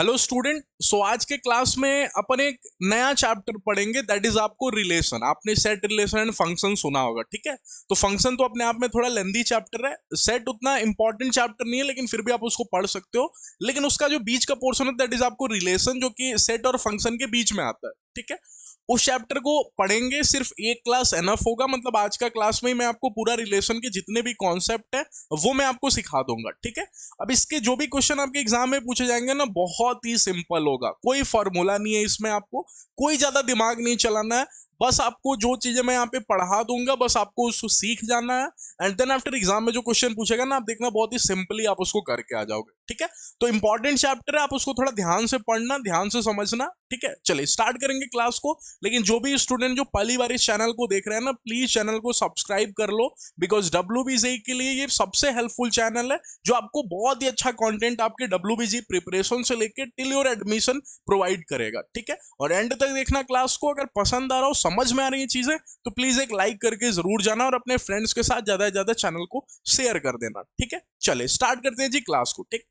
Hello student. सो आज के class में अपन एक नया चैप्टर पढ़ेंगे, दैट इज आपको रिलेशन। आपने सेट, रिलेशन एंड फंक्शन सुना होगा, ठीक है। तो फंक्शन तो अपने आप में थोड़ा लेंदी चैप्टर है, सेट उतना इंपॉर्टेंट चैप्टर नहीं है, लेकिन फिर भी आप उसको पढ़ सकते हो। लेकिन उसका जो बीच का पोर्शन है दैट इज आपको रिलेशन, जो कि सेट और फंक्शन के बीच में आता है, ठीक है। उस चैप्टर को पढ़ेंगे, सिर्फ एक क्लास एनफ होगा। मतलब आज का क्लास में ही मैं आपको पूरा रिलेशन के जितने भी कॉन्सेप्ट है वो मैं आपको सिखा दूंगा, ठीक है। अब इसके जो भी क्वेश्चन आपके एग्जाम में पूछे जाएंगे ना, बहुत ही सिंपल होगा, कोई फॉर्मूला नहीं है इसमें, आपको कोई ज्यादा दिमाग नहीं चलाना है। बस आपको जो चीजें मैं यहाँ पे पढ़ा दूंगा, बस आपको उसको सीख जाना है। एंड देन आफ्टर एग्जाम में जो क्वेश्चन पूछेगा ना, आप देखना बहुत ही सिंपली आप उसको करके आ जाओगे, ठीक है। तो इंपॉर्टेंट चैप्टर है, आप उसको थोड़ा ध्यान से पढ़ना, ध्यान से समझना, ठीक है। चलिए स्टार्ट करेंगे क्लास को। लेकिन जो भी स्टूडेंट जो पहली बार इस चैनल को देख रहे हैं ना, प्लीज चैनल को सब्सक्राइब कर लो, बिकॉज WBGE के लिए ये सबसे हेल्पफुल चैनल है, जो आपको बहुत ही अच्छा कंटेंट आपके WBGE प्रिपरेशन से लेके टिल योर एडमिशन प्रोवाइड करेगा, ठीक है। और एंड तक देखना क्लास को। अगर पसंद आ रहा हो, समझ में आ रही है चीजें, तो प्लीज एक लाइक करके जरूर जाना और अपने फ्रेंड्स के साथ ज्यादा से ज्यादा चैनल को शेयर कर देना, ठीक है। चले स्टार्ट करते हैं जी क्लास को, ठीक।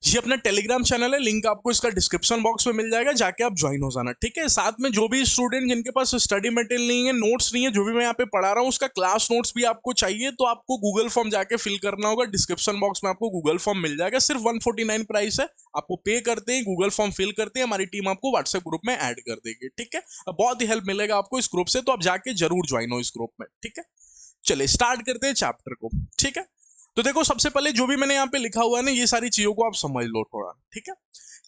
ये अपना टेलीग्राम चैनल है, लिंक आपको इसका डिस्क्रिप्शन बॉक्स में मिल जाएगा, जाके आप ज्वाइन हो जाना, ठीक है। साथ में जो भी स्टूडेंट जिनके पास स्टडी मटेरियल नहीं है, नोट्स नहीं है, जो भी मैं यहाँ पे पढ़ा रहा हूँ उसका क्लास नोट्स भी आपको चाहिए, तो आपको गूगल फॉर्म जाके फिल करना होगा। डिस्क्रिप्शन बॉक्स में आपको गूगल फॉर्म मिल जाएगा, सिर्फ 149 प्राइस है। आपको पे करते हैं, गूगल फॉर्म फिल करते हैं, हमारी टीम आपको व्हाट्सएप ग्रुप में ऐड कर देगी, ठीक है। बहुत ही हेल्प मिलेगा आपको इस ग्रुप से, तो आप जाके जरूर ज्वाइन हो इस ग्रुप में, ठीक है। चलिए स्टार्ट करते हैं चैप्टर को, ठीक है। तो देखो, सबसे पहले जो भी मैंने यहाँ पे लिखा हुआ है ना, ये सारी चीजों को आप समझ लो थोड़ा, ठीक है।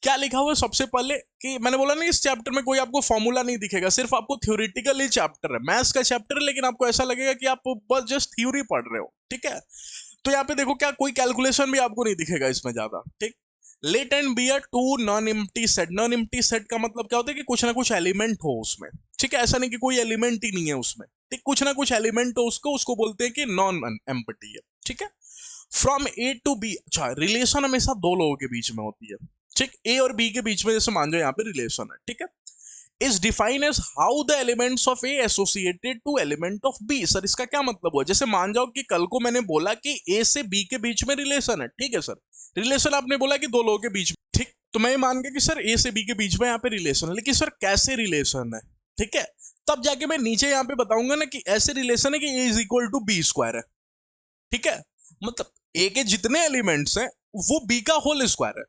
क्या लिखा हुआ है सबसे पहले, कि मैंने बोला ना इस चैप्टर में कोई आपको फॉर्मूला नहीं दिखेगा, सिर्फ आपको थ्योरेटिकल ही चैप्टर है, मैथ्स का चैप्टर है, लेकिन आपको ऐसा लगेगा कि आप बस जस्ट थ्योरी पढ़ रहे हो, ठीक है। तो यहाँ पे देखो, क्या कोई कैलकुलेशन भी आपको नहीं दिखेगा इसमें ज्यादा, ठीक। Let and be a two non empty set. Non empty set का मतलब क्या होता है, कि कुछ ना कुछ एलिमेंट हो उसमें, ठीक है। ऐसा नहीं कि कोई एलिमेंट ही नहीं है उसमें, ठीक। कुछ ना कुछ एलिमेंट हो उसको बोलते हैं कि नॉन एम्प्टी है, ठीक है। From A to B. अच्छा, रिलेशन हमेशा दो लोगों के बीच में होती है, ठीक। ए और बी के बीच में, जैसे मान जाओ यहाँ पे रिलेशन है, ठीक है। Is define as how the elements of A associated to element of B. Sir इसका क्या मतलब हुआ, जैसे मान जाओ कि कल को मैंने बोला कि ए से बी के बीच में रिलेशन है, ठीक है सर। रिलेशन आपने बोला कि दो लोगों के बीच में, ठीक। तो मैं मान गया कि सर ए से बी के बीच में यहाँ पे रिलेशन है, लेकिन सर कैसे रिलेशन है, ठीक है। तब जाके मैं नीचे यहाँ पे बताऊंगा ना कि ऐसे रिलेशन है कि A is equal to B square है, ठीक है। मतलब ए के जितने एलिमेंट्स हैं वो बी का होल स्क्वायर है।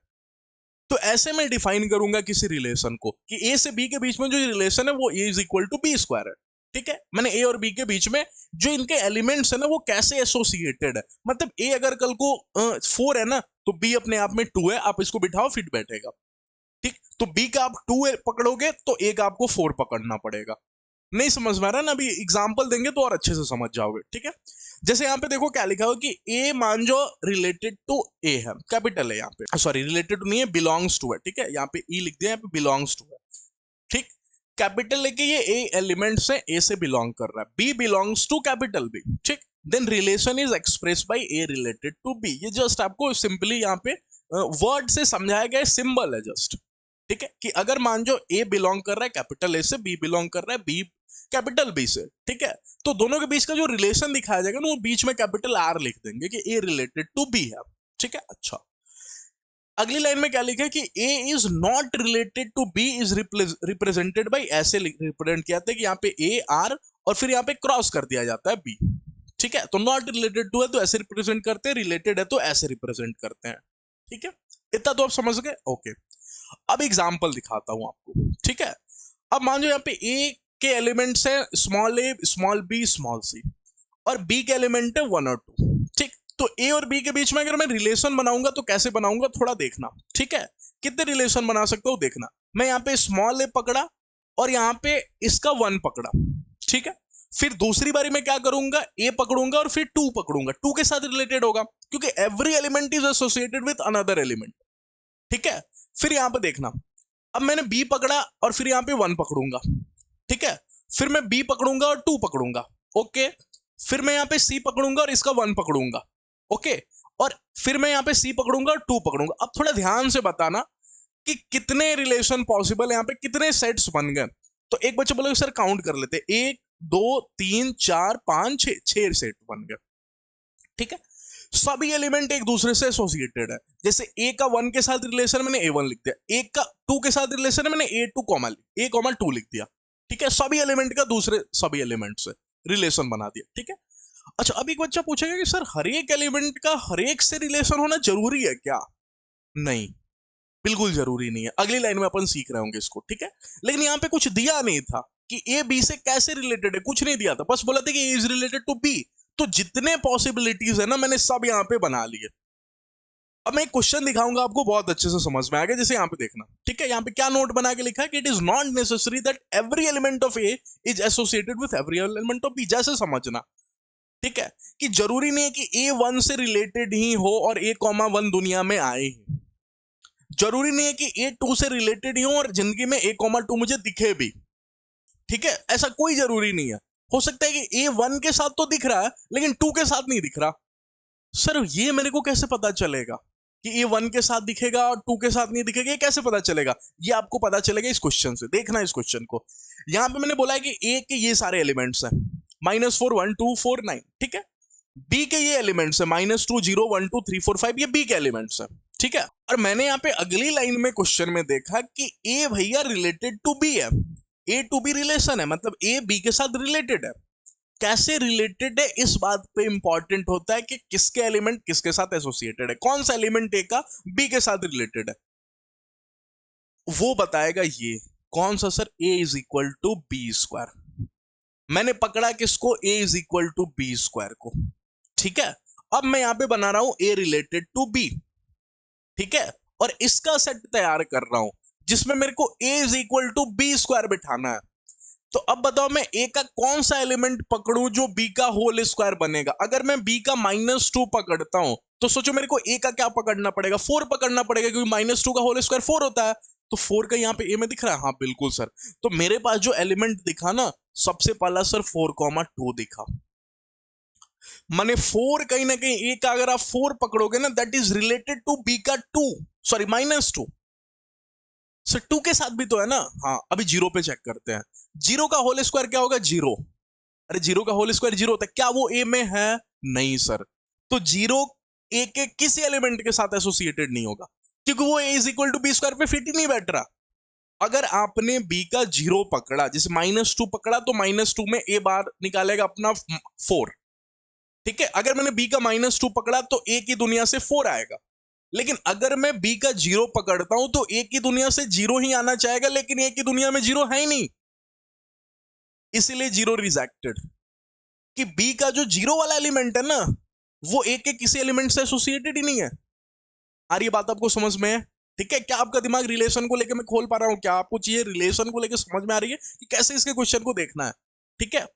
तो ऐसे मैं डिफाइन करूंगा किसी रिलेशन को कि ए से बी के बीच में जो रिलेशन है वो A is equal to B square है, ठीक है। मैंने ए और बी के बीच में जो इनके एलिमेंट्स है ना, वो कैसे एसोसिएटेड है। मतलब ए अगर कल को 4 है ना, तो बी अपने आप में 2 है, आप इसको बिठाओ फिट बैठेगा, ठीक। तो बी का आप 2 पकड़ोगे तो ए का आपको 4 पकड़ना पड़ेगा। नहीं समझ में आ रहा ना, अभी एग्जाम्पल देंगे तो और अच्छे से समझ जाओगे, ठीक है। जैसे यहाँ पे देखो क्या लिखा हो कि ए मान जो रिलेटेड टू ए है, कैपिटल है यहाँ पे, सॉरी रिलेटेड टू नहीं है, बिलोंग्स टू है, ठीक है। यहाँ पे ई लिख दिया, यहाँ पे बिलोंग्स टू है, ठीक। कैपिटल लेके ये ए एलिमेंट से ए से बिलोंग कर रहा है, B belongs to capital B, ठीक। Then relation is express by A related to B. ये जस्ट आपको सिंपली यहाँ पे वर्ड से समझाया गया सिंबल है जस्ट, ठीक है। कि अगर मान जो ए बिलोंग कर रहा है कैपिटल ए से, बी बिलोंग कर रहा है बी कैपिटल बी से, ठीक है। तो दोनों के बीच का जो रिलेशन दिखाया जाएगा ना, वो बीच में कैपिटल आर लिख देंगे कि ए रिलेटेड टू बी है, ठीक है। अच्छा, अगली लाइन में क्या लिखा है कि A is not related to B is represented by, ऐसे रिप्रेजेंट किया जाता है कि यहाँ पे ए आर और फिर यहाँ पे क्रॉस कर दिया जाता है बी, ठीक है। तो नॉट रिलेटेड टू है तो ऐसे रिप्रेजेंट करते हैं, रिलेटेड है तो ऐसे रिप्रेजेंट करते हैं, ठीक है। इतना तो आप समझ गए, ओके। अब एग्जाम्पल दिखाता हूं आपको, ठीक है। अब मान लो यहाँ पे ए के एलिमेंट्स है स्मॉल ए, स्मॉल बी, स्मॉल सी, और बी के एलिमेंट है 1 और 2, ठीक। तो ए और बी के बीच में अगर मैं रिलेशन बनाऊंगा तो कैसे बनाऊंगा, थोड़ा देखना, ठीक है। कितने रिलेशन बना सकता हूं देखना। मैं यहाँ पे स्मॉल ए पकड़ा और यहाँ पे इसका 1 पकड़ा, ठीक है। फिर दूसरी बारी में क्या करूंगा, ए पकड़ूंगा और फिर 2 पकड़ूंगा, 2 के साथ रिलेटेड होगा, क्योंकि every element is associated with another element, ठीक है। फिर यहां पे देखना, अब मैंने बी पकड़ा और फिर यहां पे 1 पकड़ूंगा, ठीक है। फिर मैं बी पकड़ूंगा और 2 पकड़ूंगा, ओके। फिर मैं यहां पे सी पकड़ूंगा और इसका 1 पकड़ूंगा, ओके। और फिर मैं यहां पे सी पकड़ूंगा और 2 पकड़ूंगा। अब थोड़ा ध्यान से बताना कि कितने रिलेशन पॉसिबल है, यहां पे कितने सेट्स बन गए। तो एक बच्चे बोले सर काउंट कर लेते, 1 2 3 4 5 6 सेट बन गए, ठीक है। सभी एलिमेंट एक दूसरे से एसोसिएटेड है। जैसे ए का 1 के साथ रिलेशन मैंने A1 लिख दिया, ए का 2 के साथ रिलेशन है मैंने A2 लिख दिया। ठीक है, सभी एलिमेंट का दूसरे सभी एलिमेंट से रिलेशन बना दिया। ठीक है, अच्छा अब एक बच्चा पूछेगा कि सर हर एक एलिमेंट का हर एक से रिलेशन होना जरूरी है क्या? नहीं, बिल्कुल जरूरी नहीं है। अगली लाइन में अपन सीख रहे होंगे इसको। ठीक है, लेकिन यहाँ पे कुछ दिया नहीं था कि ए बी से कैसे रिलेटेड है, कुछ नहीं दिया था, बस बोला था कि A is related to B. तो जितने पॉसिबिलिटीज है ना मैंने सब यहाँ पे बना लिए। अब मैं एक क्वेश्चन दिखाऊंगा आपको, बहुत अच्छे से समझ में आएगा। जैसे यहाँ पे देखना, ठीक है, यहाँ पे क्या नोट बना के लिखा है कि it is not necessary that every element of A is associated with every element of B. जैसे समझना, ठीक है, कि जरूरी नहीं है कि ए 1 से रिलेटेड ही हो और ए कॉमा 1 दुनिया में आए ही। जरूरी नहीं है कि ए 2 से रिलेटेड ही हो और जिंदगी में ए कॉमा 2 मुझे दिखे भी। ठीक है, ऐसा कोई जरूरी नहीं है। हो सकता है कि ए 1 के साथ तो दिख रहा है लेकिन 2 के साथ नहीं दिख रहा। सर ये मेरे को कैसे पता चलेगा कि ए 1 के साथ दिखेगा और 2 के साथ नहीं दिखेगा? ये कैसे पता चलेगा? ये आपको पता चलेगा इस क्वेश्चन से। देखना इस क्वेश्चन को, यहां पे मैंने बोला है कि ए के ये सारे एलिमेंट्स हैं, -4 1 2 4 9। ठीक है, बी के ये एलिमेंट्स है -2 0 1 2 3 4 5, ये बी के एलिमेंट्स है। ठीक है, और मैंने यहाँ पे अगली लाइन में क्वेश्चन में देखा कि ए भैया रिलेटेड टू बी है, ए टू बी रिलेशन है, मतलब ए बी के साथ रिलेटेड है। कैसे रिलेटेड है इस बात पे इंपॉर्टेंट होता है कि किसके एलिमेंट किसके साथ एसोसिएटेड है, कौन सा एलिमेंट ए का बी के साथ रिलेटेड है, वो बताएगा ये। कौन सा sir? A is equal to B square. मैंने पकड़ा किसको? A is equal to B square को। ठीक है, अब मैं यहां पे बना रहा हूं ए रिलेटेड टू बी। ठीक है, और इसका सेट तैयार कर रहा हूं जिसमें मेरे को A is equal to B square बिठाना है। तो अब बताओ मैं ए का कौन सा एलिमेंट पकड़ूं जो बी का होल स्क्वायर बनेगा? अगर मैं बी का -2 पकड़ता हूं तो सोचो मेरे को ए का क्या पकड़ना पड़ेगा? 4 पकड़ना पड़ेगा, क्योंकि -2 का होल स्क्वायर 4 होता है। तो 4 का यहाँ पे ए में दिख रहा है? हाँ बिल्कुल सर। तो मेरे पास जो एलिमेंट दिखा ना, सबसे पहला सर 4,2 दिखा। माने 4 कहीं ना कहीं ए का अगर आप 4 पकड़ोगे ना, that is related to B का 2, सॉरी -2। सर 2 के साथ भी तो है ना? हाँ, अभी 0 पे चेक करते हैं। 0 का होल स्क्वायर क्या होगा? 0। अरे 0 का होल स्क्वायर 0 होता है, क्या वो ए में है? नहीं सर। तो 0 ए के किसी एलिमेंट के साथ एसोसिएटेड नहीं होगा, क्योंकि वो A is equal to B square पे फिट ही नहीं बैठ रहा। अगर आपने बी का 0 पकड़ा, जैसे -2 पकड़ा, तो -2 में ए बार निकालेगा अपना 4। ठीक है, अगर मैंने बी का -2 पकड़ा तो ए की दुनिया से 4 आएगा। लेकिन अगर मैं बी का 0 पकड़ता हूं तो ए की दुनिया से 0 ही आना चाहेगा, लेकिन ए की दुनिया में 0 है ही नहीं, इसीलिए 0 रिजेक्टेड। कि बी का जो 0 वाला एलिमेंट है ना, वो ए के किसी एलिमेंट से एसोसिएटेड ही नहीं है। आ रही बात आपको समझ में है? ठीक है, क्या आपका दिमाग रिलेशन को लेकर मैं खोल पा रहा हूं? क्या आपको चाहिए रिलेशन को लेकर समझ में आ रही है कि कैसे इसके क्वेश्चन को देखना है? ठीक है,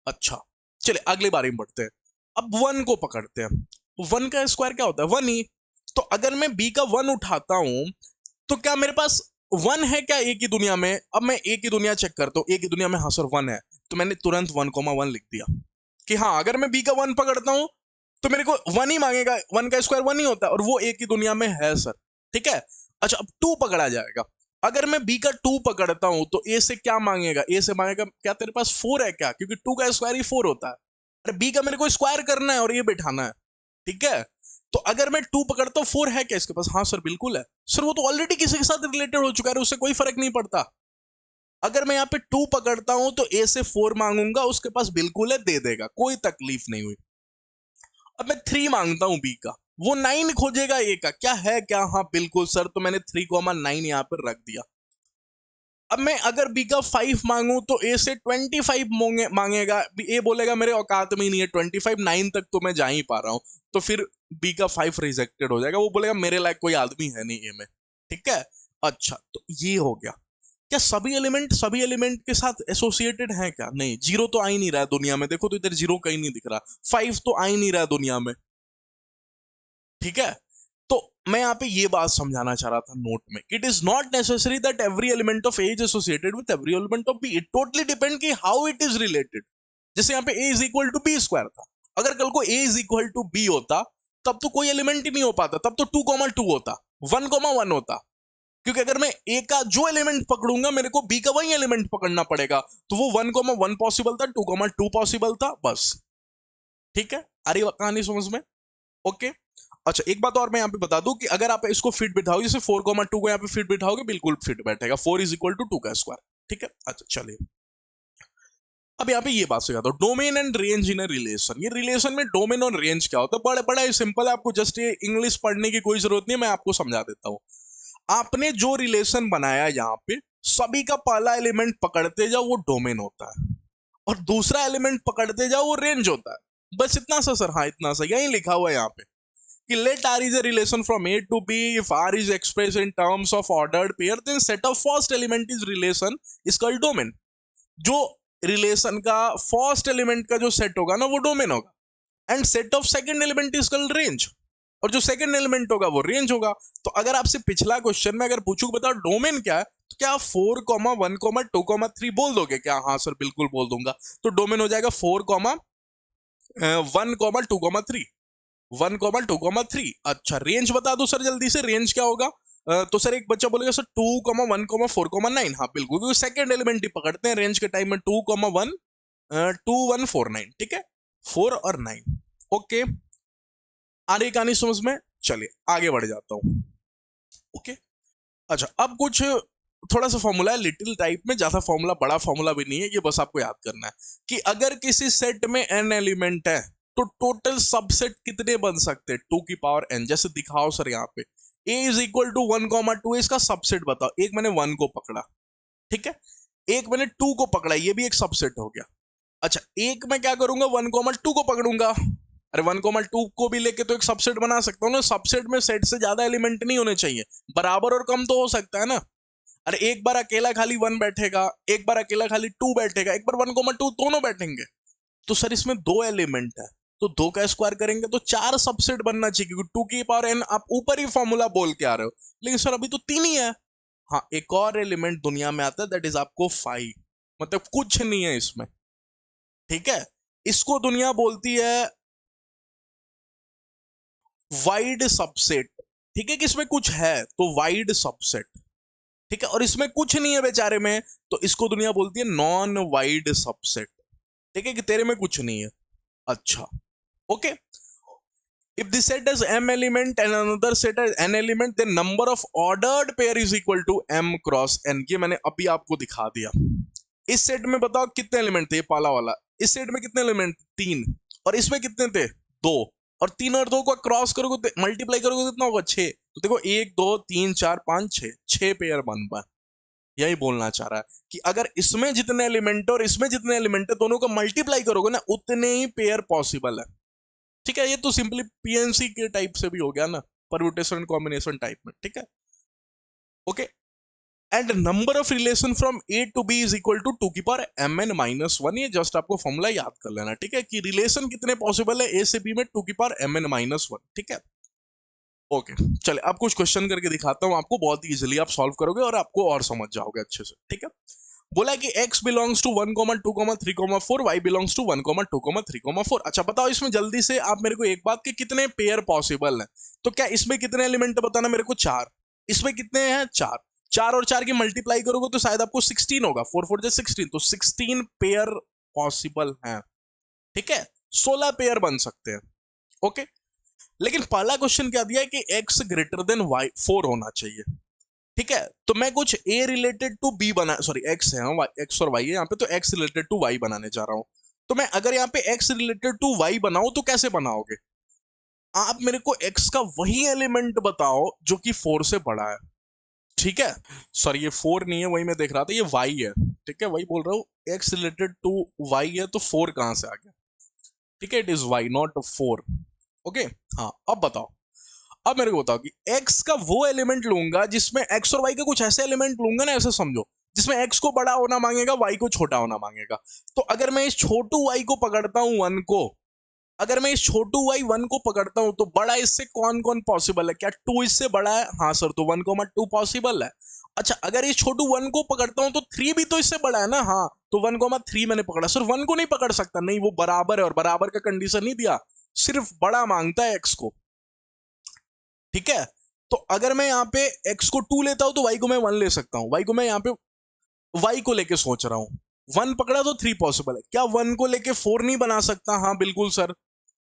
अच्छा चलिए अगली बारी में बढ़ते हैं। अब 1 को पकड़ते हैं। 1 का स्क्वायर क्या होता है? 1 ही। तो अगर मैं बी का 1 उठाता हूं तो क्या मेरे पास 1 है क्या ए की दुनिया में? अब मैं ए की दुनिया चेक करता हूं, ए की दुनिया में हाँ सर 1 है, तो मैंने तुरंत 1,1 लिख दिया कि हाँ, अगर मैं बी का 1 पकड़ता हूं तो मेरे को 1 ही मांगेगा, 1 का स्क्वायर 1 ही होता है, और वो ए की दुनिया में है सर। ठीक है, अच्छा अब 2 पकड़ा जाएगा। अगर मैं बी का 2 पकड़ता हूं तो ए से क्या मांगेगा? ए से मांगेगा क्या तेरे पास 4 है क्या, क्योंकि 2 का स्क्वायर ही 4 होता है। अरे बी का मेरे को स्क्वायर करना है और ये बिठाना है। ठीक है, तो अगर मैं 2 पकड़ता हूं, 4 है क्या इसके पास? हाँ सर बिल्कुल है। सर वो तो ऑलरेडी किसी के साथ रिलेटेड हो चुका है, उससे कोई फर्क नहीं पड़ता। अगर मैं यहाँ पे 2 पकड़ता हूं तो ए से 4 मांगूंगा, उसके पास बिल्कुल है, दे देगा, कोई तकलीफ नहीं हुई। अब मैं 3 मांगता हूं बी का, वो 9 खोजेगा ए का, क्या है क्या? हाँ बिल्कुल सर, तो मैंने 3,9 यहाँ पर रख दिया। अब मैं अगर बी का 5 मांगू तो ए से 25 मांगेगा, ए बोलेगा मेरे औकात में ही नहीं है 25, 9 तक तो मैं जा ही पा रहा हूं, तो फिर बी का 5 रिजेक्टेड हो जाएगा, वो बोलेगा मेरे लायक कोई आदमी है नहीं ए में। ठीक है, अच्छा तो ये हो गया। क्या सभी एलिमेंट के साथ एसोसिएटेड है क्या? नहीं, 0 तो आ ही नहीं रहा है दुनिया में, देखो तो इधर 0 कहीं नहीं दिख रहा, 5 तो आ ही नहीं रहा है दुनिया में। ठीक है, तो मैं यहाँ पे ये बात समझाना चाह रहा था नोट में, it is not necessary that every element of A is associated with every element of B, it totally depend कि हाउ इट इज रिलेटेड। जैसे यहाँ पे A is equal to B square था, अगर कल को A is equal to B होता तब तो कोई एलिमेंट ही नहीं हो पाता, तब तो 2,2 होता, 1,1 होता, क्योंकि अगर मैं ए का जो एलिमेंट पकड़ूंगा मेरे को बी का वही एलिमेंट पकड़ना पड़ेगा, तो वो 1,1 पॉसिबल था, 2,2 पॉसिबल था, बस। ठीक है, आ रही कहानी समझ में? ओके। अच्छा एक बात और मैं यहाँ पे बता दूं कि अगर आप इसको फिट बिठाओगे, जैसे 4,2 को यहाँ पे फिट बिठाओगे बिल्कुल फिट बैठेगा, 4 इज इक्वल टू 2 का स्क्वायर, ठीक है। अच्छा चलिए अब यहाँ पे ये बात समझाता हूँ, domain and range in relation. ये रिलेशन में डोमेन और रेंज क्या होता है, बड़ा बड़ा ही सिंपल है, आपको जस्ट ये इंग्लिश पढ़ने की कोई जरूरत नहीं है, मैं आपको समझा देता हूँ। आपने जो रिलेशन बनाया यहाँ पे, सभी का पहला एलिमेंट पकड़ते जाओ वो डोमेन होता है, और दूसरा एलिमेंट पकड़ते जाओ वो रेंज होता है। बस इतना सा सर, हाँ इतना सा, यही लिखा हुआ है यहाँ पे कि let R is a relation from A to B if R is expressed in terms of ordered pair then set of first element is relation is called domain। जो रिलेशन का फर्स्ट एलिमेंट का जो set होगा ना वो domain होगा, and set of second element is called range, और जो सेकंड एलिमेंट होगा वो रेंज होगा। तो अगर आपसे पिछला क्वेश्चन में अगर पूछूं बताओ डोमेन क्या है, तो क्या 4,1,2,3 बोल दोगे क्या? हाँ सर बिल्कुल बोल दूंगा। तो डोमेन हो जाएगा 4,1,2,3, 1,2,3। अच्छा रेंज बता दो सर जल्दी से, रेंज क्या होगा? तो सर एक बच्चा बोलेगा सर 2,1,4,9। हाँ बिल्कुल, क्योंकि सेकंड एलिमेंट ही पकड़ते हैं रेंज के टाइम में, 2,1,2,1,4,9, ठीक है, 4 और 9। ओके आ रही कहानी समझ में? चलिए आगे बढ़ जाता हूं। ओके अच्छा अब कुछ थोड़ा सा फॉर्मूला है लिटिल टाइप में, ज्यादा फॉर्मूला बड़ा फॉर्मूला भी नहीं है, ये बस आपको याद करना है कि अगर किसी सेट में n एलिमेंट है तो टोटल सबसेट कितने बन सकते हैं, 2 की पावर n। जैसे दिखाओ सर यहाँ पे a इज इक्वल टू 1,2, इसका सबसेट बताओ। एक मैंने 1 को पकड़ा, ठीक है, एक मैंने 2 को पकड़ा, ये भी एक सबसेट हो गया। अच्छा एक मैं क्या करूंगा, 1,2 को पकड़ूंगा। अरे 1,2 को भी लेके तो एक सबसेट बना सकता हूँ ना, सबसेट में सेट से ज्यादा एलिमेंट नहीं होने चाहिए, बराबर और कम तो हो सकता है ना। अरे एक बार अकेला खाली 1 बैठेगा, एक बार अकेला खाली 2 बैठेगा, एक बार 1,2 दोनों बैठेंगे। तो सर इसमें 2 एलिमेंट है तो 2 का स्क्वायर करेंगे तो 4 सबसेट बनना चाहिए, क्योंकि 2 की पावर n आप ऊपर ही फॉर्मूला बोल के आ रहे हो, लेकिन सर अभी तो 3 ही है। हाँ एक और एलिमेंट दुनिया में आता है, दैट इज आपको 5, मतलब कुछ नहीं है इसमें, ठीक है। इसको दुनिया बोलती है वाइड सबसेट, ठीक है, कि इसमें कुछ है तो वाइड सबसेट, ठीक है, और इसमें कुछ नहीं है बेचारे में तो इसको दुनिया बोलती है नॉन वाइड सबसेट, ठीक है, कि तेरे में कुछ नहीं है। अच्छा okay, if the set has m element and another set has n element then number of ordered pair is equal to m cross n। ये मैंने अभी आपको दिखा दिया। इस सेट में बताओ कितने एलिमेंट थे, ये पाला वाला, इस सेट में कितने एलिमेंट? 3, और इसमें कितने थे? 2, और 3 और 2 को क्रॉस करोगे मल्टीप्लाई करोगे कितना होगा? 6। तो देखो 1 2 3 4 5 6, 6 पेयर बन पाए। यही बोलना चाह रहा है कि अगर इसमें जितने एलिमेंट और इसमें जितने एलिमेंट है दोनों को मल्टीप्लाई करोगे ना उतने ही पेयर पॉसिबल है, ठीक है। ये तो सिंपली पीएनसी के टाइप से भी हो गया ना, परम्यूटेशन कॉम्बिनेशन टाइप में, ठीक है। Okay and number of relation from A to B is equal to 2 की पावर mn-1। ये जस्ट आपको फॉर्मूला याद कर लेना, ठीक है, कि रिलेशन कितने पॉसिबल है ए से बी में, 2 की पावर mn-1, ठीक है। ओके चलिए अब कुछ क्वेश्चन करके दिखाता हूं आपको, बहुत इजीली आप सॉल्व करोगे और आपको और समझ जाओगे अच्छे से, ठीक है। बोला कि x belongs to 1,2,3,4, y belongs to 1,2,3,4। अच्छा बताओ इसमें जल्दी से आप मेरे को एक बात कि कितने पेयर पॉसिबल है। तो क्या इसमें कितने एलिमेंट बताना मेरे को? 4। इसमें कितने हैं? 4। 4 और 4 की मल्टीप्लाई करोगे तो शायद आपको 16 होगा, 4 4 जा 16, तो 16 पेयर पॉसिबल है, ठीक है, 16 पेयर बन सकते हैं। ओके लेकिन पहला क्वेश्चन क्या दिया है कि x ग्रेटर देन y 4 होना चाहिए, ठीक है। तो मैं कुछ a रिलेटेड टू b बना, सॉरी x है, x और y है यहाँ पे, तो x रिलेटेड टू y बनाने जा रहा हूं। तो मैं अगर यहाँ पे x रिलेटेड टू y बनाऊं तो कैसे बनाओगे? आप मेरे को x का वही एलिमेंट बताओ जो कि 4 से बड़ा है, ठीक है। सॉरी ये 4 नहीं है, वही मैं देख रहा था, ये y है, ठीक है, वही बोल रहा हूँ, x रिलेटेड टू y है तो 4 कहां से आ गया, ठीक है, it is y not 4। Okay हाँ अब बताओ, अब मेरे को बताओ कि x का वो एलिमेंट लूंगा जिसमें x और y का कुछ ऐसे एलिमेंट लूंगा ना, ऐसे समझो, जिसमें x को बड़ा होना मांगेगा y को छोटा होना मांगेगा। तो अगर मैं इस छोटू y को पकड़ता हूं 1 को, अगर मैं इस छोटू y 1 को पकड़ता हूं तो बड़ा इससे कौन कौन पॉसिबल है? क्या 2 इससे बड़ा है? हाँ सर, तो 1,2 पॉसिबल है। अच्छा अगर इस छोटू 1 को पकड़ता हूं तो 3 भी तो इससे बड़ा है ना, हाँ, तो 1,3 मैंने पकड़ा। सर 1 को नहीं पकड़ सकता, नहीं वो बराबर है, और बराबर का कंडीशन नहीं दिया, सिर्फ बड़ा मांगता है x को, ठीक है। तो अगर मैं यहाँ पे x को 2 लेता हूं तो y को मैं 1 ले सकता हूं, y को मैं यहाँ पे y को लेके सोच रहा हूं, 1 पकड़ा तो 3 पॉसिबल है। क्या 1 को लेके 4 नहीं बना सकता? हाँ बिल्कुल सर,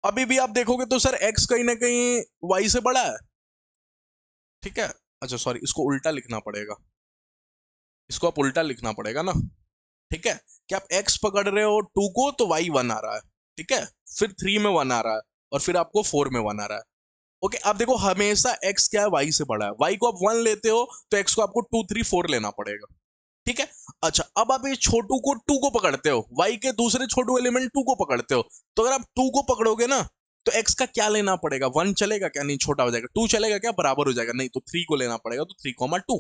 अभी भी आप देखोगे तो सर x कहीं ना कहीं y से बड़ा है, ठीक है। अच्छा सॉरी, इसको उल्टा लिखना पड़ेगा, इसको आप उल्टा लिखना पड़ेगा ना, ठीक है। कि आप x पकड़ रहे हो 2 को तो y 1 आ रहा है, ठीक है, फिर 3 में 1 आ रहा है, और फिर आपको 4 में 1 आ रहा है। ओके, आप देखो हमेशा x क्या है, y से बड़ा है, y को आप 1 लेते हो तो x को आपको 2 3 4 लेना पड़ेगा, ठीक है। अच्छा अब आप ये छोटू को 2 को पकड़ते हो, y के दूसरे छोटू एलिमेंट 2 को पकड़ते हो, तो अगर आप 2 को पकड़ोगे ना तो x का क्या लेना पड़ेगा, 1 चलेगा क्या, नहीं छोटा हो जाएगा, 2 चलेगा क्या, बराबर हो जाएगा, नहीं तो 3 को लेना पड़ेगा, तो 3,2,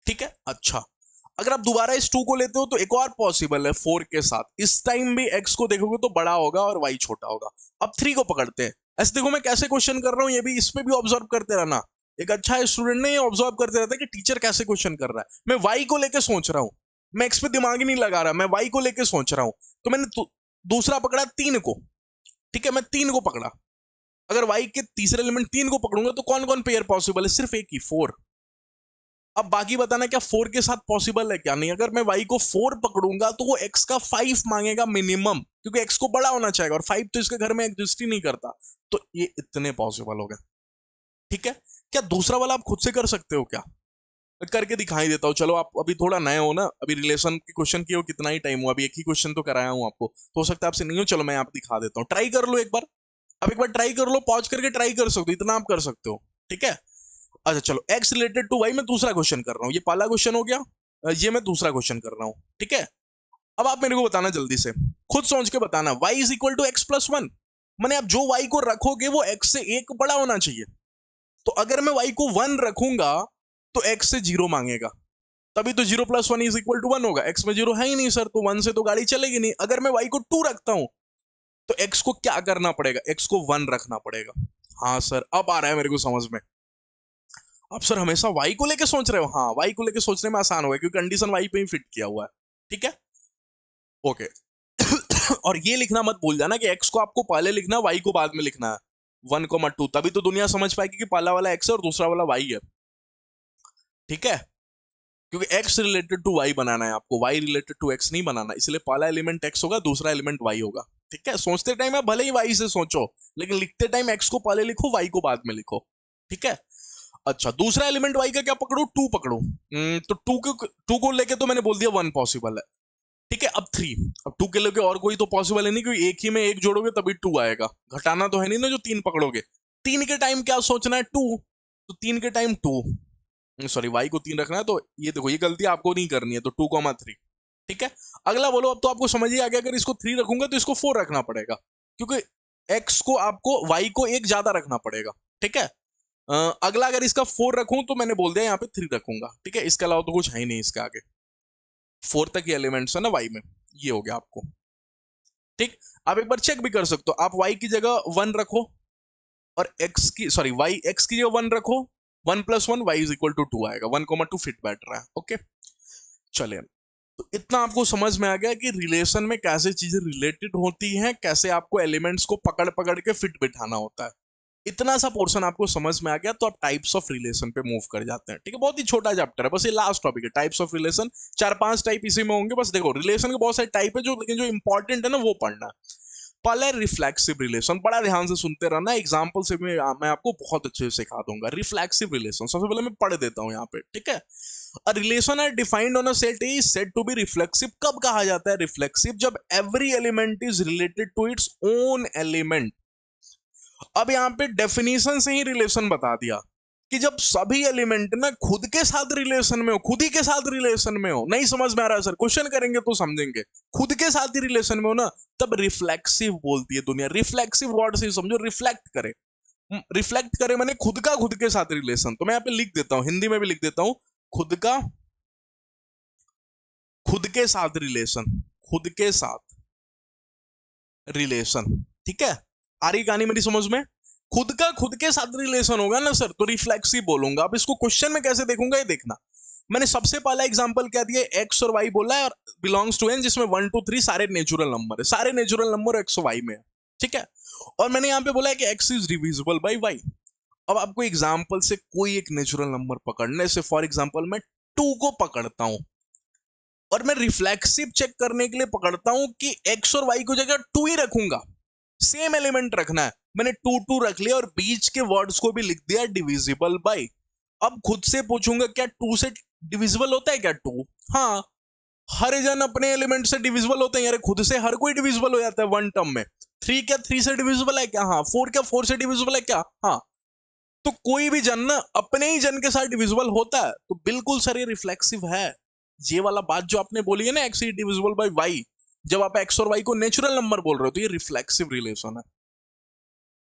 ठीक है। अच्छा अगर आप दोबारा इस 2 को लेते हो तो एक और पॉसिबल है 4 के साथ, इस टाइम भी x को देखोगे तो बड़ा होगा और y छोटा होगा। अब 3 को पकड़ते हैं, ऐसे देखो मैं कैसे क्वेश्चन कर रहा हूं, ये भी इस पे भी ऑब्जर्व करते रहना। एक अच्छा स्टूडेंट ने ये ऑब्जर्व करते रहता है कि टीचर कैसे क्वेश्चन कर रहा है, मैं y को लेके सोच रहा हूं, मैं x पे दिमाग ही नहीं लगा रहा, मैं y को लेके सोच रहा हूं, तो मैंने दूसरा पकड़ा 3 को, ठीक है, मैं 3 को पकड़ा, अगर y के तीसरे एलिमेंट 3 को पकड़ूंगा तो कौन कौन पेयर पॉसिबल है, सिर्फ एक ही 4। अब बाकी बताना क्या 4 के साथ पॉसिबल है क्या, नहीं, अगर मैं y को 4 पकड़ूंगा तो वो x का 5 मांगेगा मिनिमम, क्योंकि x को बड़ा होना चाहिए और 5 तो इसके घर में एग्जिस्ट ही नहीं करता, तो ये इतने पॉसिबल हो गए, ठीक है। क्या दूसरा वाला आप खुद से कर सकते हो क्या, मैं करके दिखाई देता हूँ, चलो आप अभी थोड़ा नए हो ना, अभी रिलेशन के क्वेश्चन किए हो कितना ही टाइम हुआ, अभी एक ही क्वेश्चन तो कराया हूँ आपको, तो हो सकता है आपसे नहीं हो, चलो मैं आप दिखा देता हूँ, ट्राई कर लो एक बार, अब एक बार ट्राई कर लो, पॉज करके ट्राई कर सकते हो, इतना आप कर सकते हो, ठीक है। अच्छा चलो x रिलेटेड टू y मैं दूसरा क्वेश्चन कर रहा हूँ, ये पहला क्वेश्चन हो गया, ये मैं दूसरा क्वेश्चन कर रहा हूँ, ठीक है। अब आप मेरे को बताना जल्दी से, खुद सोच के बताना, y is equal to X plus 1, मैंने आप जो y को रखोगे वो x से 1 बड़ा होना चाहिए, तो अगर मैं y को 1 रखूंगा तो x से 0 मांगेगा, तभी तो 0 प्लस 1 इज इक्वल टू 1 होगा, x में 0 है ही नहीं सर, तो 1 से तो गाड़ी चलेगी नहीं। अगर मैं y को 2 रखता हूं तो x को क्या करना पड़ेगा, x को 1 रखना पड़ेगा। हाँ सर अब आ रहा है मेरे को समझ में, आप सर हमेशा y को लेके सोच रहे हो, हाँ y को लेके सोचने में आसान होगा क्योंकि कंडीशन y पे ही फिट किया हुआ है, ठीक है, ओके। और ये लिखना मत भूल जाना कि x को आपको पहले लिखना, y को बाद में लिखना है, 1,2, तभी तो दुनिया समझ पाएगी कि पहला वाला x है और दूसरा वाला y है, ठीक है, क्योंकि x रिलेटेड टू y बनाना है आपको, y रिलेटेड टू x नहीं बनाना, इसलिए पहला एलिमेंट x होगा, दूसरा एलिमेंट y होगा, ठीक है। सोचते टाइम आप भले ही y से सोचो, लेकिन लिखते टाइम x को पहले लिखो, y को बाद में लिखो, ठीक है। अच्छा दूसरा एलिमेंट y का क्या पकड़ू, 2 पकड़ू, तो 2 को लेके तो मैंने बोल दिया 1 पॉसिबल है, ठीक है। अब 3, अब 2 के लेके और कोई तो पॉसिबल है नहीं, क्योंकि एक ही में एक जोड़ोगे तभी 2 आएगा, घटाना तो है नहीं ना जो 3 पकड़ोगे। 3 के टाइम क्या सोचना है, 2, तो 3 के टाइम 2, सॉरी y को 3 रखना है, तो ये देखो ये गलती आपको नहीं करनी है, तो 2,3, ठीक है। अगला बोलो, अब तो आपको समझ ही आ गया, अगर इसको 3 रखूंगा तो इसको 4 रखना पड़ेगा, क्योंकि x को आपको y को एक ज्यादा रखना पड़ेगा, ठीक है। अगला अगर इसका 4 रखूं तो मैंने बोल दिया यहाँ पे 3 रखूंगा, ठीक है, इसके अलावा तो कुछ है ही नहीं इसके आगे, 4 तक ही एलिमेंट्स है ना y में, ये हो गया आपको, ठीक। आप एक बार चेक भी कर सकते हो, आप y की जगह 1 रखो और x की सॉरी y x की जगह 1 रखो, 1 plus 1 y is equal to 2 आएगा, 1,2 फिट बैठ रहा है, ओके। चलिए तो इतना आपको समझ में आ गया कि रिलेशन में कैसे चीजें रिलेटेड होती हैं, कैसे आपको एलिमेंट्स को पकड़ पकड़ के फिट बिठाना होता है, इतना सा पोर्शन आपको समझ में आ गया, तो आप टाइप्स ऑफ रिलेशन पे मूव कर जाते हैं, ठीक है। बहुत ही छोटा चैप्टर है, बस ये लास्ट टॉपिक है, टाइप्स ऑफ रिलेशन, 4-5 टाइप इसी में होंगे, बस देखो रिलेशन के बहुत सारे टाइप है जो, लेकिन जो इंपॉर्टेंट है ना वो पढ़ना। पहले रिफ्लेक्सिव रिलेशन, बड़ा ध्यान से सुनते रहना, एग्जाम्पल से मैं आपको बहुत अच्छे से सिखा दूंगा। रिफ्लेक्सिव रिलेशन सबसे पहले मैं पढ़ देता हूं यहाँ पे, ठीक है। A relation R defined on a set is said to be reflexive, कब कहा जाता है रिफ्लेक्सिव, जब every element is related to its own element. अब यहाँ पे डेफिनेशन से ही रिलेशन बता दिया कि जब सभी एलिमेंट ना खुद के साथ रिलेशन में हो, खुद ही के साथ रिलेशन में हो, नहीं समझ में आ रहा है सर, क्वेश्चन करेंगे तो समझेंगे, खुद के साथ ही रिलेशन में हो ना, तब रिफ्लेक्सिव बोलती है दुनिया। रिफ्लेक्सिव वर्ड से समझो, रिफ्लेक्ट करे, रिफ्लेक्ट करे मैंने खुद का खुद के साथ रिलेशन, तो मैं यहाँ पे लिख देता हूं, हिंदी में भी लिख देता हूं, खुद का खुद के साथ रिलेशन, खुद के साथ रिलेशन, ठीक है। आ रही कहानी मेरी समझ में, खुद का खुद के साथ रिलेशन होगा ना सर तो रिफ्लेक्सिव बोलूंगा। अब इसको क्वेश्चन में कैसे देखूंगा ये देखना, मैंने सबसे पहला एग्जांपल क्या दिया, एक्स और वाई बोला है और बिलोंग्स टू एन, जिसमें 1 2 3 सारे नेचुरल नंबर है, सारे नेचुरल नंबर एक्स और वाई में है, ठीक है। और मैंने यहाँ पे बोला है कि X is divisible by Y. अब आपको एग्जाम्पल से कोई एक नेचुरल नंबर पकड़ने से, फॉर एग्जाम्पल मैं 2 को पकड़ता हूं और मैं रिफ्लेक्सिव चेक करने के लिए पकड़ता हूं कि एक्स और वाई को जगह 2 ही रखूंगा, सेम एलिमेंट रखना है। मैंने 2 2 रख लिया और बीच के वर्ड्स को भी लिख दिया डिविजिबल बाय। अब खुद से पूछूंगा क्या 2 से डिविजिबल होता है क्या 2? हाँ, हर जन अपने एलिमेंट से डिविजिबल होते हैं यार, खुद से हर कोई डिविजिबल हो जाता है वन टर्म में। 3 क्या 3 से डिविजिबल है क्या? हाँ। 4 क्या 4 से डिविजिबल है क्या? हाँ। तो कोई भी जन ना अपने ही जन के साथ डिविजिबल होता है, तो बिल्कुल सर ये रिफ्लेक्सिव है। ये वाला बात जो आपने बोली है ना, X is divisible by Y, जब आप एक्स और वाई को नेचुरल नंबर बोल रहे हो तो ये रिफ्लेक्सिव रिलेशन है,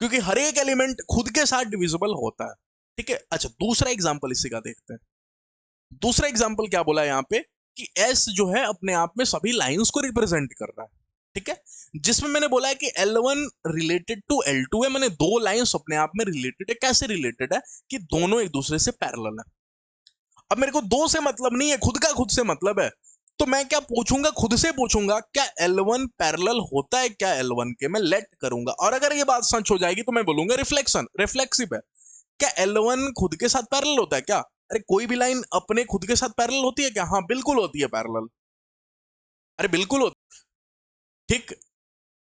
क्योंकि हर एक एलिमेंट खुद के साथ डिविजिबल होता है। ठीक है। अच्छा, दूसरा एग्जांपल इसी का देखते हैं। दूसरा एग्जांपल क्या बोला यहाँ पे कि S जो है अपने आप में सभी लाइंस को रिप्रेजेंट कर रहा है। ठीक है। जिसमें मैंने बोला है कि L1 रिलेटेड टू L2 है, मैंने दो लाइंस अपने आप में रिलेटेड है। कैसे रिलेटेड है? कि दोनों एक दूसरे से पैरेलल है। अब मेरे को दो से मतलब नहीं है, खुद का खुद से मतलब है। तो मैं क्या पूछूंगा? खुद से पूछूंगा क्या L1 पैरेलल होता है क्या L1 के? मैं लेट करूंगा, और अगर ये बात सच हो जाएगी तो मैं बोलूंगा रिफ्लेक्शन, रिफ्लेक्सिव है। क्या L1 खुद के साथ पैरेलल होता है क्या? अरे कोई भी लाइन अपने खुद के साथ पैरेलल होती है क्या? हाँ बिल्कुल होती है पैरेलल। अरे बिल्कुल होती। ठीक।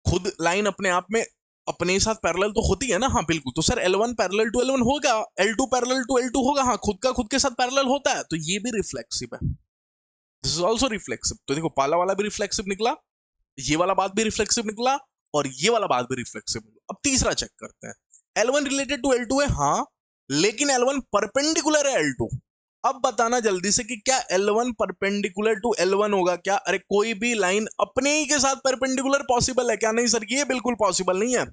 खुद लाइन अपने आप में अपने साथ पैरेलल तो होती है ना? हाँ बिल्कुल। तो sir L1 parallel to L1 होगा, L2 पैरेलल टू L2 होगा। हाँ, खुद का खुद के साथ पैरेलल होता है, तो ये भी रिफ्लेक्सिव है। This is also reflexive. तो देखो, पाला वाला भी रिफ्लेक्सिव निकला, ये वाला बात भी रिफ्लेक्सिव निकला, और ये वाला बात भी रिफ्लेक्सिव निकला। अब तीसरा चेक करते हैं। L1 रिलेटेड टू L2 है, हाँ, लेकिन L1 परपेंडिकुलर है L2। अब बताना जल्दी से कि क्या L1 परपेंडिकुलर टू L1 होगा क्या? अरे कोई भी लाइन अपने ही के साथ परपेंडिकुलर पॉसिबल है क्या? नहीं सर, ये बिल्कुल पॉसिबल नहीं है।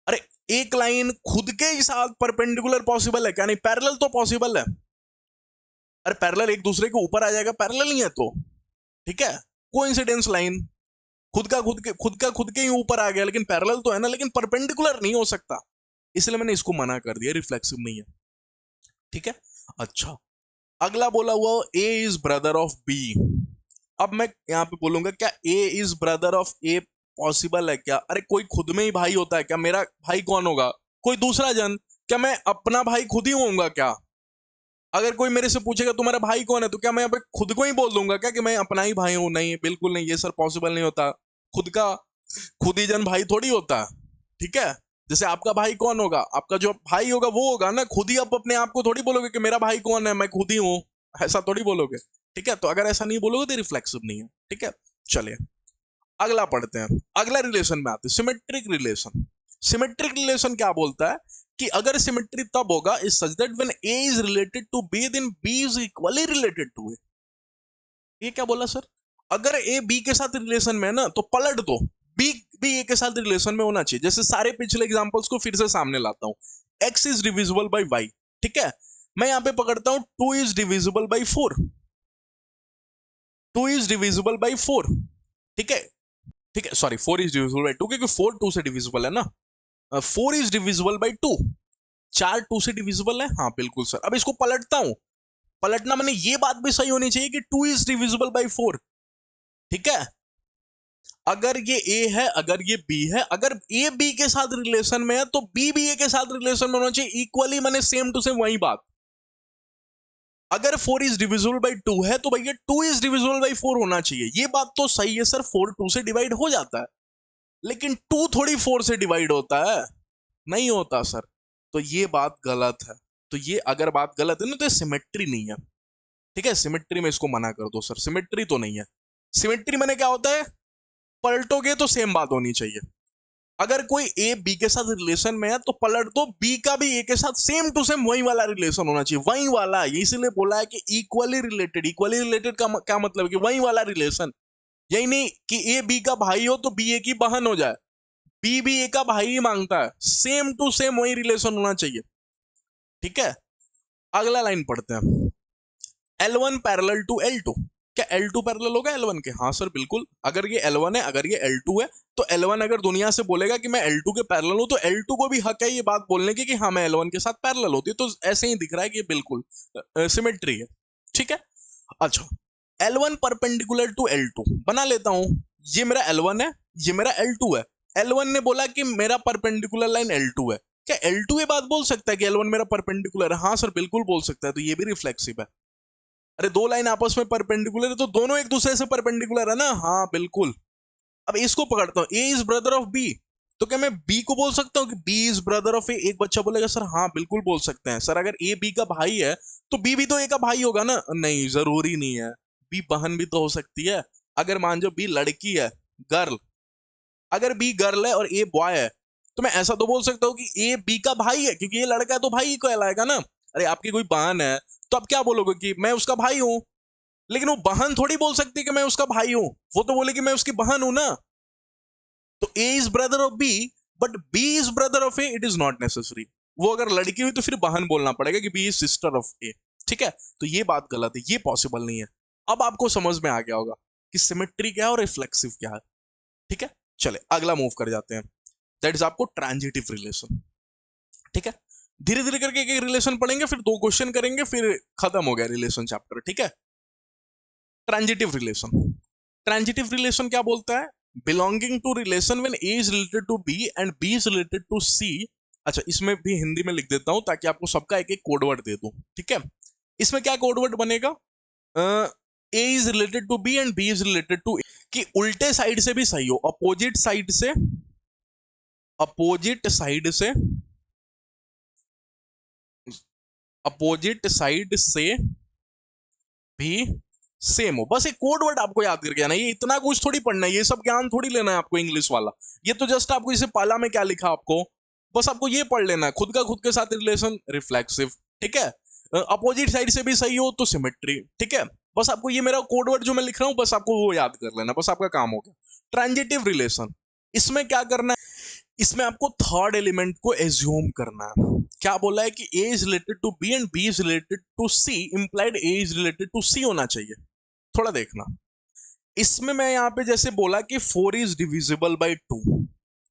अरे एक लाइन खुद के ही साथ परपेंडिकुलर पॉसिबल है क्या? नहीं, पैरेलल तो पॉसिबल है। अरे पैरेलल एक दूसरे के ऊपर आ जाएगा, पैरेलल नहीं है तो। ठीक है। कोइंसिडेंस लाइन खुद के ही ऊपर आ गया, लेकिन पैरेलल तो है ना, लेकिन परपेंडिकुलर नहीं हो सकता, इसलिए मैंने इसको मना कर दिया, रिफ्लेक्सिव नहीं है। ठीक है। अच्छा, अगला बोला हुआ A is brother of B. अब मैं यहां पे बोलूंगा क्या A is brother of A possible है क्या? अरे कोई खुद में ही भाई होता है क्या? मेरा भाई कौन होगा? कोई दूसरा जन। क्या मैं अपना भाई खुद ही होऊंगा क्या? अगर कोई मेरे से पूछेगा तुम्हारा भाई कौन है, तो क्या मैं यहाँ पे खुद को ही बोल दूंगा क्या कि मैं अपना ही भाई हूं? नहीं, बिल्कुल नहीं, ये सर पॉसिबल नहीं होता। खुद का खुद ही जन भाई थोड़ी होता। ठीक है। जैसे आपका भाई कौन होगा? आपका जो भाई होगा वो होगा ना, खुद ही आप अपने आप को थोड़ी बोलोगे कि मेरा भाई कौन है, मैं खुद ही हूं, ऐसा थोड़ी बोलोगे। ठीक है। तो अगर ऐसा नहीं बोलोगे तो रिफ्लेक्सिव नहीं है। ठीक है। चलिए अगला पढ़ते हैं। अगला रिलेशन में आते हैं, सिमेट्रिक रिलेशन। सिमेट्रिक रिलेशन क्या बोलता है कि अगर सिमेट्री तब होगा is such that when A is related to B then B is equally related to A. ये क्या बोला सर? अगर ए बी के साथ रिलेशन में है ना, तो पलट दो, बी बी ए के साथ रिलेशन में होना चाहिए। जैसे सारे पिछले एग्जांपल्स को फिर से सामने लाता हूं। X is divisible by Y. ठीक है। मैं यहां पे पकड़ता हूं 2 is divisible by 4। 2 is divisible by 4। ठीक है। ठीक है, सॉरी, 4 इज डिविजिबल बाय 2, क्योंकि 4 2 से डिविजिबल है ना। 4 इज डिविजिबल बाय 2। 4 2 से डिविजिबल है, हाँ बिल्कुल सर। अब इसको पलटता हूं। पलटना मैंने ये बात भी सही होनी चाहिए कि 2 इज डिविजिबल बाय 4। ठीक है। अगर ये ए है, अगर ये बी है, अगर ए बी के साथ रिलेशन में है तो बी भी ए के साथ रिलेशन में होना चाहिए, इक्वली, मैंने सेम टू सेम वही बात। अगर 4 इज डिविजिबल बाय 2 है तो भैया 2 इज डिविजिबल बाय 4 होना चाहिए। ये बात तो सही है सर, 4 2 से डिवाइड हो जाता है, लेकिन 2 थोड़ी 4 से डिवाइड होता है, नहीं होता सर। तो ये बात गलत है। तो ये अगर बात गलत है ना, तो ये सिमेट्री नहीं है। ठीक है। सिमेट्री में इसको मना कर दो सर, सिमेट्री तो नहीं है। सिमेट्री मैंने क्या होता है, पलटोगे तो सेम बात होनी चाहिए। अगर कोई ए बी के साथ रिलेशन में है तो पलट दो, बी का भी ए के साथ सेम टू सेम वही वाला रिलेशन होना चाहिए, वही वाला। ये इसीलिए बोला है कि इक्वली रिलेटेड। इक्वली रिलेटेड का क्या मतलब है? कि वही वाला रिलेशन। यही नहीं कि ए बी का भाई हो तो बी ए की बहन हो जाए, बी भी ए का भाई ही मांगता है, सेम टू सेम वही रिलेशन होना चाहिए। ठीक है। अगला लाइन पढ़ते हैं। L1 parallel to L2। क्या L2 पैरेलल होगा L1 के? हाँ सर बिल्कुल। अगर ये L1 है, अगर ये L2 है, तो L1 अगर दुनिया से बोलेगा कि मैं L2 के पैरेलल हूं, तो L2 को भी हक है ये बात बोलने की कि हाँ मैं L1 के साथ पैरेलल होती है। तो ऐसे ही दिख रहा है कि ये बिल्कुल सिमेट्री है। ठीक है। अच्छा, L1 परपेंडिकुलर टू L2 बना लेता हूं। ये मेरा L1 है, ये मेरा L2 है। L1 ने बोला कि मेरा परपेंडिकुलर लाइन L2 है। क्या L2 ये बात बोल सकता है कि L1 मेरा परपेंडिकुलर है? हाँ सर बिल्कुल बोल सकता है। तो ये भी रिफ्लेक्सिव है। अरे दो लाइन आपस में परपेंडिकुलर है तो दोनों एक दूसरे से परपेंडिकुलर है ना? हाँ बिल्कुल। अब इसको पकड़ता हूं, ए इज ब्रदर ऑफ बी। तो क्या मैं बी को बोल सकता हूँ कि बी इज ब्रदर ऑफ ए? एक बच्चा बोलेगा सर हाँ बिल्कुल बोल सकते हैं सर, अगर ए बी का भाई है तो बी भी तो ए का भाई होगा ना। नहीं, जरूरी नहीं है, बी बहन भी तो हो सकती है। अगर मान जो बी लड़की है, गर्ल, अगर बी गर्ल है और ए बॉय है, तो मैं ऐसा तो बोल सकता हूँ कि ए बी का भाई है, क्योंकि ये लड़का है तो भाई को कहलाएगा ना। अरे आपकी कोई बहन है तो आप क्या बोलोगे कि मैं उसका भाई हूं, लेकिन वो बहन थोड़ी बोल सकती है कि मैं उसका भाई हूं, वो तो बोले कि मैं उसकी बहन हूं ना। तो A is brother of B, but B is brother of A, it is not necessary. वो अगर लड़की हुई तो फिर बहन बोलना पड़ेगा कि B is sister of A. ठीक है, तो ये बात गलत है, ये पॉसिबल नहीं है। अब आपको समझ में आ गया होगा कि सिमेट्री क्या है और रिफ्लेक्सिव क्या है। ठीक है, चले अगला मूव कर जाते हैं, दैट इज आपको ट्रांजिटिव रिलेशन। ठीक है, धीरे धीरे करके एक एक रिलेशन पढ़ेंगे, फिर 2 क्वेश्चन करेंगे, फिर खत्म हो गया रिलेशन चैप्टर। ठीक है, ट्रांजिटिव रिलेशन। ट्रांजिटिव रिलेशन क्या बोलता है? Belonging to relation when A is related to B and B is related to C. अच्छा, इसमें भी हिंदी में लिख देता हूं ताकि आपको सबका एक एक कोडवर्ड दे दूं। ठीक है, इसमें क्या कोडवर्ड बनेगा? A is related to B and B is related to A, कि उल्टे साइड से भी सही हो, अपोजिट साइड से, अपोजिट साइड से, अपोजिट साइड से भी सेम हो। बस एक कोड वर्ड आपको याद करके आना, ये इतना कुछ थोड़ी पढ़ना है, ये सब ज्ञान थोड़ी लेना है आपको इंग्लिश वाला। ये तो जस्ट आपको जैसे पाला में क्या लिखा आपको, बस आपको ये पढ़ लेना है, खुद का खुद के साथ रिलेशन, रिफ्लेक्सिव। ठीक है, अपोजिट साइड से भी सही हो तो सिमेट्री। ठीक है, बस आपको ये मेरा कोड वर्ड जो मैं लिख रहा हूं, बस आपको वो याद कर लेना, बस आपका काम हो गया। ट्रांजिटिव रिलेशन, इसमें क्या करना है? इसमें आपको थर्ड एलिमेंट को एज्यूम करना है। क्या बोला है कि A is related to B and B is related to C, implied A is related to C होना चाहिए। थोड़ा देखना, इसमें मैं यहां पे जैसे बोला कि 4 इज डिविजिबल बाई 2।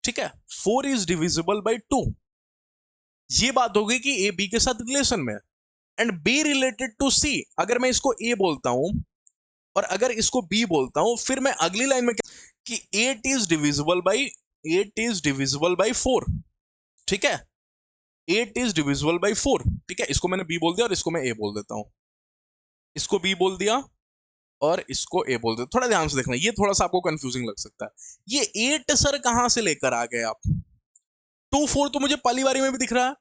ठीक है, 4 इज डिविजिबल बाई 2, ये बात हो गई कि ए बी के साथ रिलेशन में है। एंड बी रिलेटेड टू सी, अगर मैं इसको ए बोलता हूं और अगर इसको बी बोलता हूं, फिर मैं अगली लाइन में क्या कि 8 is divisible by, 8 is divisible by 4। ठीक है, 8 इज डिविजिबल बाई 4। ठीक है, इसको मैंने बी बोल दिया और इसको मैं ए बोल देता हूं, इसको बी बोल दिया और इसको ए बोल देता। थोड़ा ध्यान से देखना, ये थोड़ा सा आपको कंफ्यूजिंग लग सकता है। ये 8 सर कहां से लेकर आ गए आप? 2 4 तो मुझे पहली बारी में भी दिख रहा है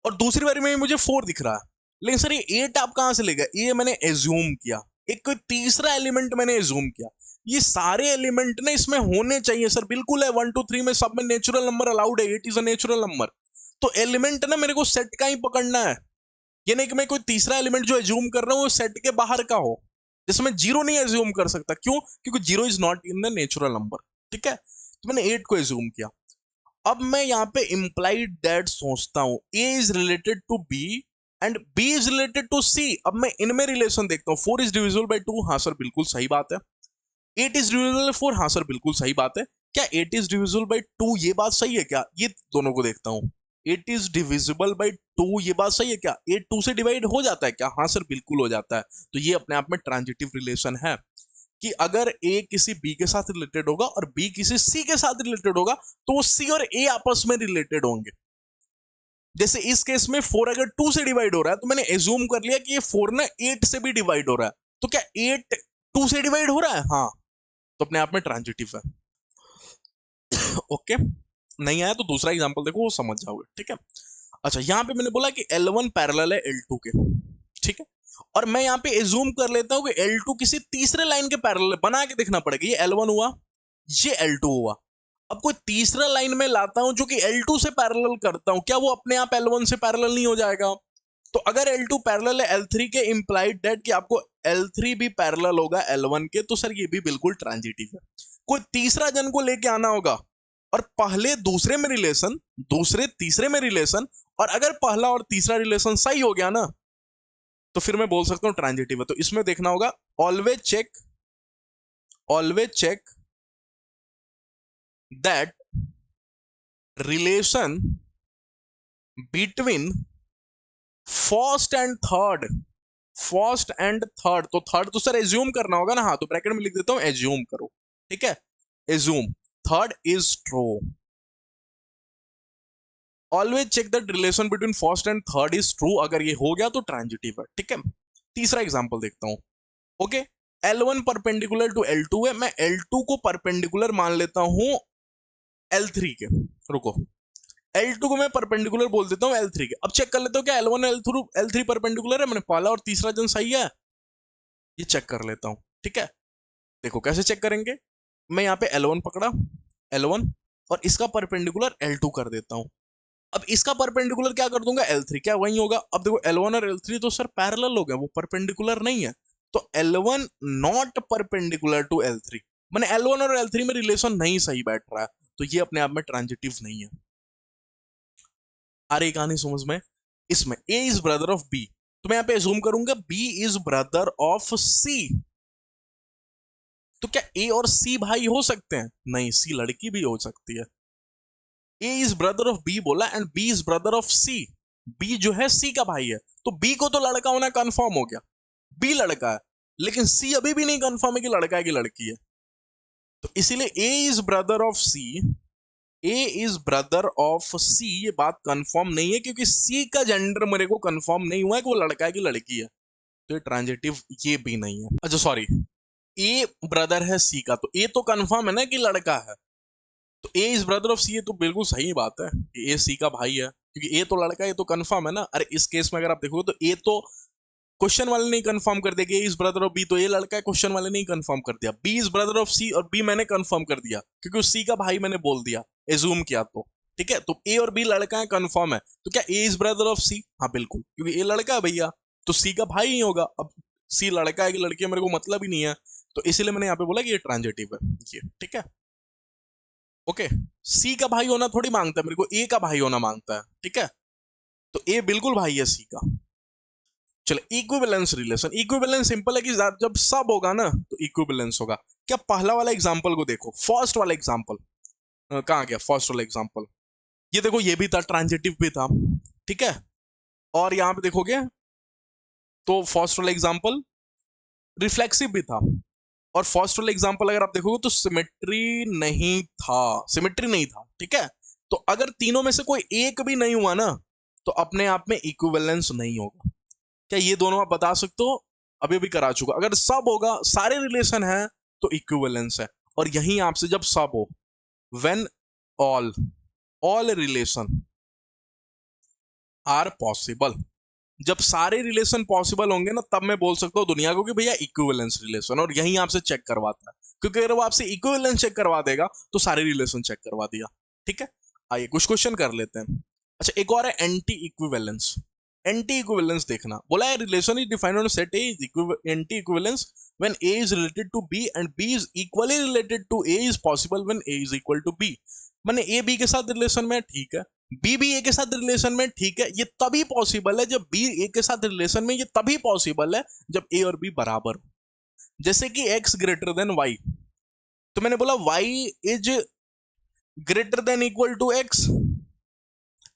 और दूसरी बारी में भी मुझे 4 दिख रहा है, लेकिन सर ये 8 आप कहां से ले गए? ये मैंने एज्यूम किया, एक कोई तीसरा एलिमेंट मैंने एज्यूम किया। ये सारे एलिमेंट ना इसमें होने चाहिए सर, बिल्कुल है, 1 2 3 में सब में नेचुरल नंबर अलाउड है, 8 इज अ नेचुरल नंबर। तो एलिमेंट ना मेरे को सेट का ही पकड़ना है, ये नहीं कि मैं कोई तीसरा एलिमेंट जो एज्यूम कर रहा हूँ वो सेट के बाहर का हो। जैसे मैं 0 नहीं एज्यूम कर सकता, क्यों? क्योंकि 0 is not in the natural number. ठीक है, तो मैंने 8 को एज्यूम किया। अब मैं यहाँ पे इंप्लाइड दैट सोचता हूँ, A is related to B and B is related to C. अब मैं इनमें रिलेशन देखता हूँ, 4 इज डिविजिबल बाई 2, हाँ सर बिल्कुल सही बात है। 8 इज डिविजिबल बाई 4, हाँ सर बिल्कुल सही बात है। क्या 8 इज डिविजिबल बाई 2 ये बात सही है क्या? ये दोनों को देखता हूँ, 8 इज डिविजिबल बाई 2 ये बात सही है क्या? 8 2 से डिवाइड हो जाता है क्या? हाँ सर बिल्कुल हो जाता है। तो ये अपने आप में ट्रांजिटिव रिलेशन है, कि अगर ए किसी बी के साथ रिलेटेड होगा और बी किसी सी के साथ रिलेटेड होगा तो वो सी और ए आपस में रिलेटेड होंगे। जैसे इस केस में 4 अगर 2 से डिवाइड हो रहा है तो मैंने एज्यूम कर लिया कि ये 4 ना 8 से भी डिवाइड हो रहा है, तो क्या 8 2 से डिवाइड हो रहा है? हाँ, तो अपने आप में ट्रांजिटिव है। ओके, नहीं आया तो दूसरा एग्जांपल देखो, वो समझ जाओगे। ठीक है, अच्छा यहां पे मैंने बोला कि L1 पैरेलल है L2 के। ठीक है, और मैं यहां पे एज्यूम कर लेता हूं कि L2 किसी तीसरे लाइन के पैरेलल, बना के देखना पड़ेगा। ये L1 हुआ, ये L2 हुआ। अब कोई तीसरा लाइन में लाता हूं जो कि L2 से पैरेलल करता हूं, क्या वो अपने आप L1 से पैरेलल नहीं हो जाएगा? तो अगर L2 पैरेलल है L3 के, इंप्लाइड दैट कि आपको L3 भी पैरेलल होगा L1 के, तो सर ये भी बिल्कुल ट्रांजिटिव है। कोई तीसरा जन को लेके आना होगा और पहले दूसरे में रिलेशन, दूसरे तीसरे में रिलेशन, और अगर पहला और तीसरा रिलेशन सही हो गया ना तो फिर मैं बोल सकता हूं ट्रांजिटिव है। तो इसमें देखना होगा, always check that relation between first and third, first and third, तो थर्ड तो सर एज्यूम करना होगा ना, हाँ तो ब्रैकेट में लिख देता हूं एज्यूम करो। ठीक है, assume third is true. Always check that relation between first and third is true, अगर ये हो गया तो ट्रांजिटिव है। ठीक है, तीसरा एग्जांपल देखता हूं। Okay, L1 perpendicular to L2 है, मैं L2 को परपेंडिकुलर मान लेता हूं L3 के। रुको, L2 को मैं परपेंडिकुलर बोल देता हूँ L3 के। अब चेक कर लेता हूँ क्या L1 L3 परपेंडिकुलर है, मैंने पहला और तीसरा जन सही है, ये चेक कर लेता हूँ। ठीक है, देखो कैसे चेक करेंगे। मैं यहाँ पे L1 पकड़ा, L1, और इसका परपेंडिकुलर L2 कर देता हूँ। अब इसका परपेंडिकुलर क्या कर दूंगा L3, क्या वही होगा। अब देखो L1 और L3 तो सर पैरेलल हो गया, वो परपेंडिकुलर नहीं है, तो L1 not perpendicular to L3, मैंने L1 और L3 में रिलेशन नहीं सही बैठ रहा है, तो ये अपने आप में ट्रांजिटिव नहीं है। आ रही कहानी समझ में। इसमें A is brother of B, तो मैं यहाँ पे अज्यूम करूंगा B is brother of C, तो क्या A और C भाई हो सकते हैं? नहीं, C लड़की भी हो सकती है। A is brother of B बोला and B is brother of C, B जो है C का भाई है, तो B को तो लड़का होना कंफर्म हो गया, B लड़का है, लेकिन C अभी भी नहीं कंफर्म है कि लड़का है कि लड़की है, तो इसीलिए A is brother of C, A is brother of C, ये बात कंफर्म नहीं है क्योंकि C का जेंडर मेरे को कंफर्म नहीं हुआ है कि वो लड़का है कि लड़की है, तो ये ट्रांजिटिव ये भी नहीं है। अच्छा सॉरी, A ब्रदर है C का, तो A तो कंफर्म है ना कि लड़का है, तो A is brother of C, ये तो बिल्कुल सही बात है कि A C का भाई है, क्योंकि A तो लड़का है, ये तो कंफर्म है ना। अरे इस केस में अगर आप देखोगे तो A तो क्वेश्चन वाले ने कंफर्म कर दिया कि A is brother of B, तो ये लड़का है, क्वेश्चन वाले ने कंफर्म कर दिया। B is brother of C, और B मैंने कंफर्म कर दिया क्योंकि उस C का भाई मैंने बोल दिया, एज्यूम किया, तो ठीक है, तो A और B लड़का है, कंफर्म है, तो क्या A is brother of C? हाँ बिल्कुल, क्योंकि A लड़का है भैया, तो C का भाई ही होगा। अब C लड़का है कि लड़की है मेरे को मतलब ही नहीं है, तो इसीलिए मैंने यहाँ पे बोला कि ये ट्रांजिटिव है ये। ठीक है, ओके, सी का भाई होना थोड़ी मांगता है मेरे को, ए का भाई होना मांगता है। ठीक है, तो ए बिल्कुल भाई है सी का। चलो इक्विवेलेंस रिलेशन, इक्विवेलेंस सिंपल है कि जब सब होगा ना तो इक्विवेलेंस होगा। क्या पहला वाला एग्जांपल को देखो, फर्स्ट वाला एग्जांपल कहाँ गया, फर्स्ट वाला एग्जांपल, ये देखो ये भी था, ट्रांजिटिव भी था। ठीक है, और यहाँ पे देखोगे तो फर्स्ट वाला एग्जांपल रिफ्लेक्सिव भी था, और फर्स्ट वाला एग्जांपल अगर आप देखोगे तो सिमेट्री नहीं था, सिमेट्री नहीं था। ठीक है, तो अगर तीनों में से कोई एक भी नहीं हुआ ना तो अपने आप में इक्विवेलेंस नहीं होगा। क्या ये दोनों आप बता सकते हो? अभी भी करा चुका, अगर सब होगा, सारे रिलेशन है, तो इक्विवेलेंस है। और यही आपसे जब सब हो, when all relation are possible, जब सारे रिलेशन पॉसिबल होंगे ना तब मैं बोल सकता हूँ दुनिया को कि भैया इक्विवेलेंस रिलेशन, और यही आपसे चेक करवाता है, क्योंकि अगर वो आपसे इक्विवेलेंस चेक करवा देगा तो सारे रिलेशन चेक करवा दिया। ठीक है, आइए कुछ क्वेश्चन कर लेते हैं। अच्छा एक और है एंटी इक्विवेलेंस, एंटी इक्विवेलेंस देखना बोला है, relation is defined on set A is anti equivalence when A is related to B and B is equally related to A is possible when A is equal to B. मैंने A B के साथ relation में, ठीक है, B भी ए के साथ relation में, ठीक है, ये तभी पॉसिबल है जब बी ए के साथ रिलेशन में, ये तभी पॉसिबल है जब ए और बी बराबर हो। जैसे कि एक्स ग्रेटर देन वाई, तो मैंने बोला Y is greater than equal to X,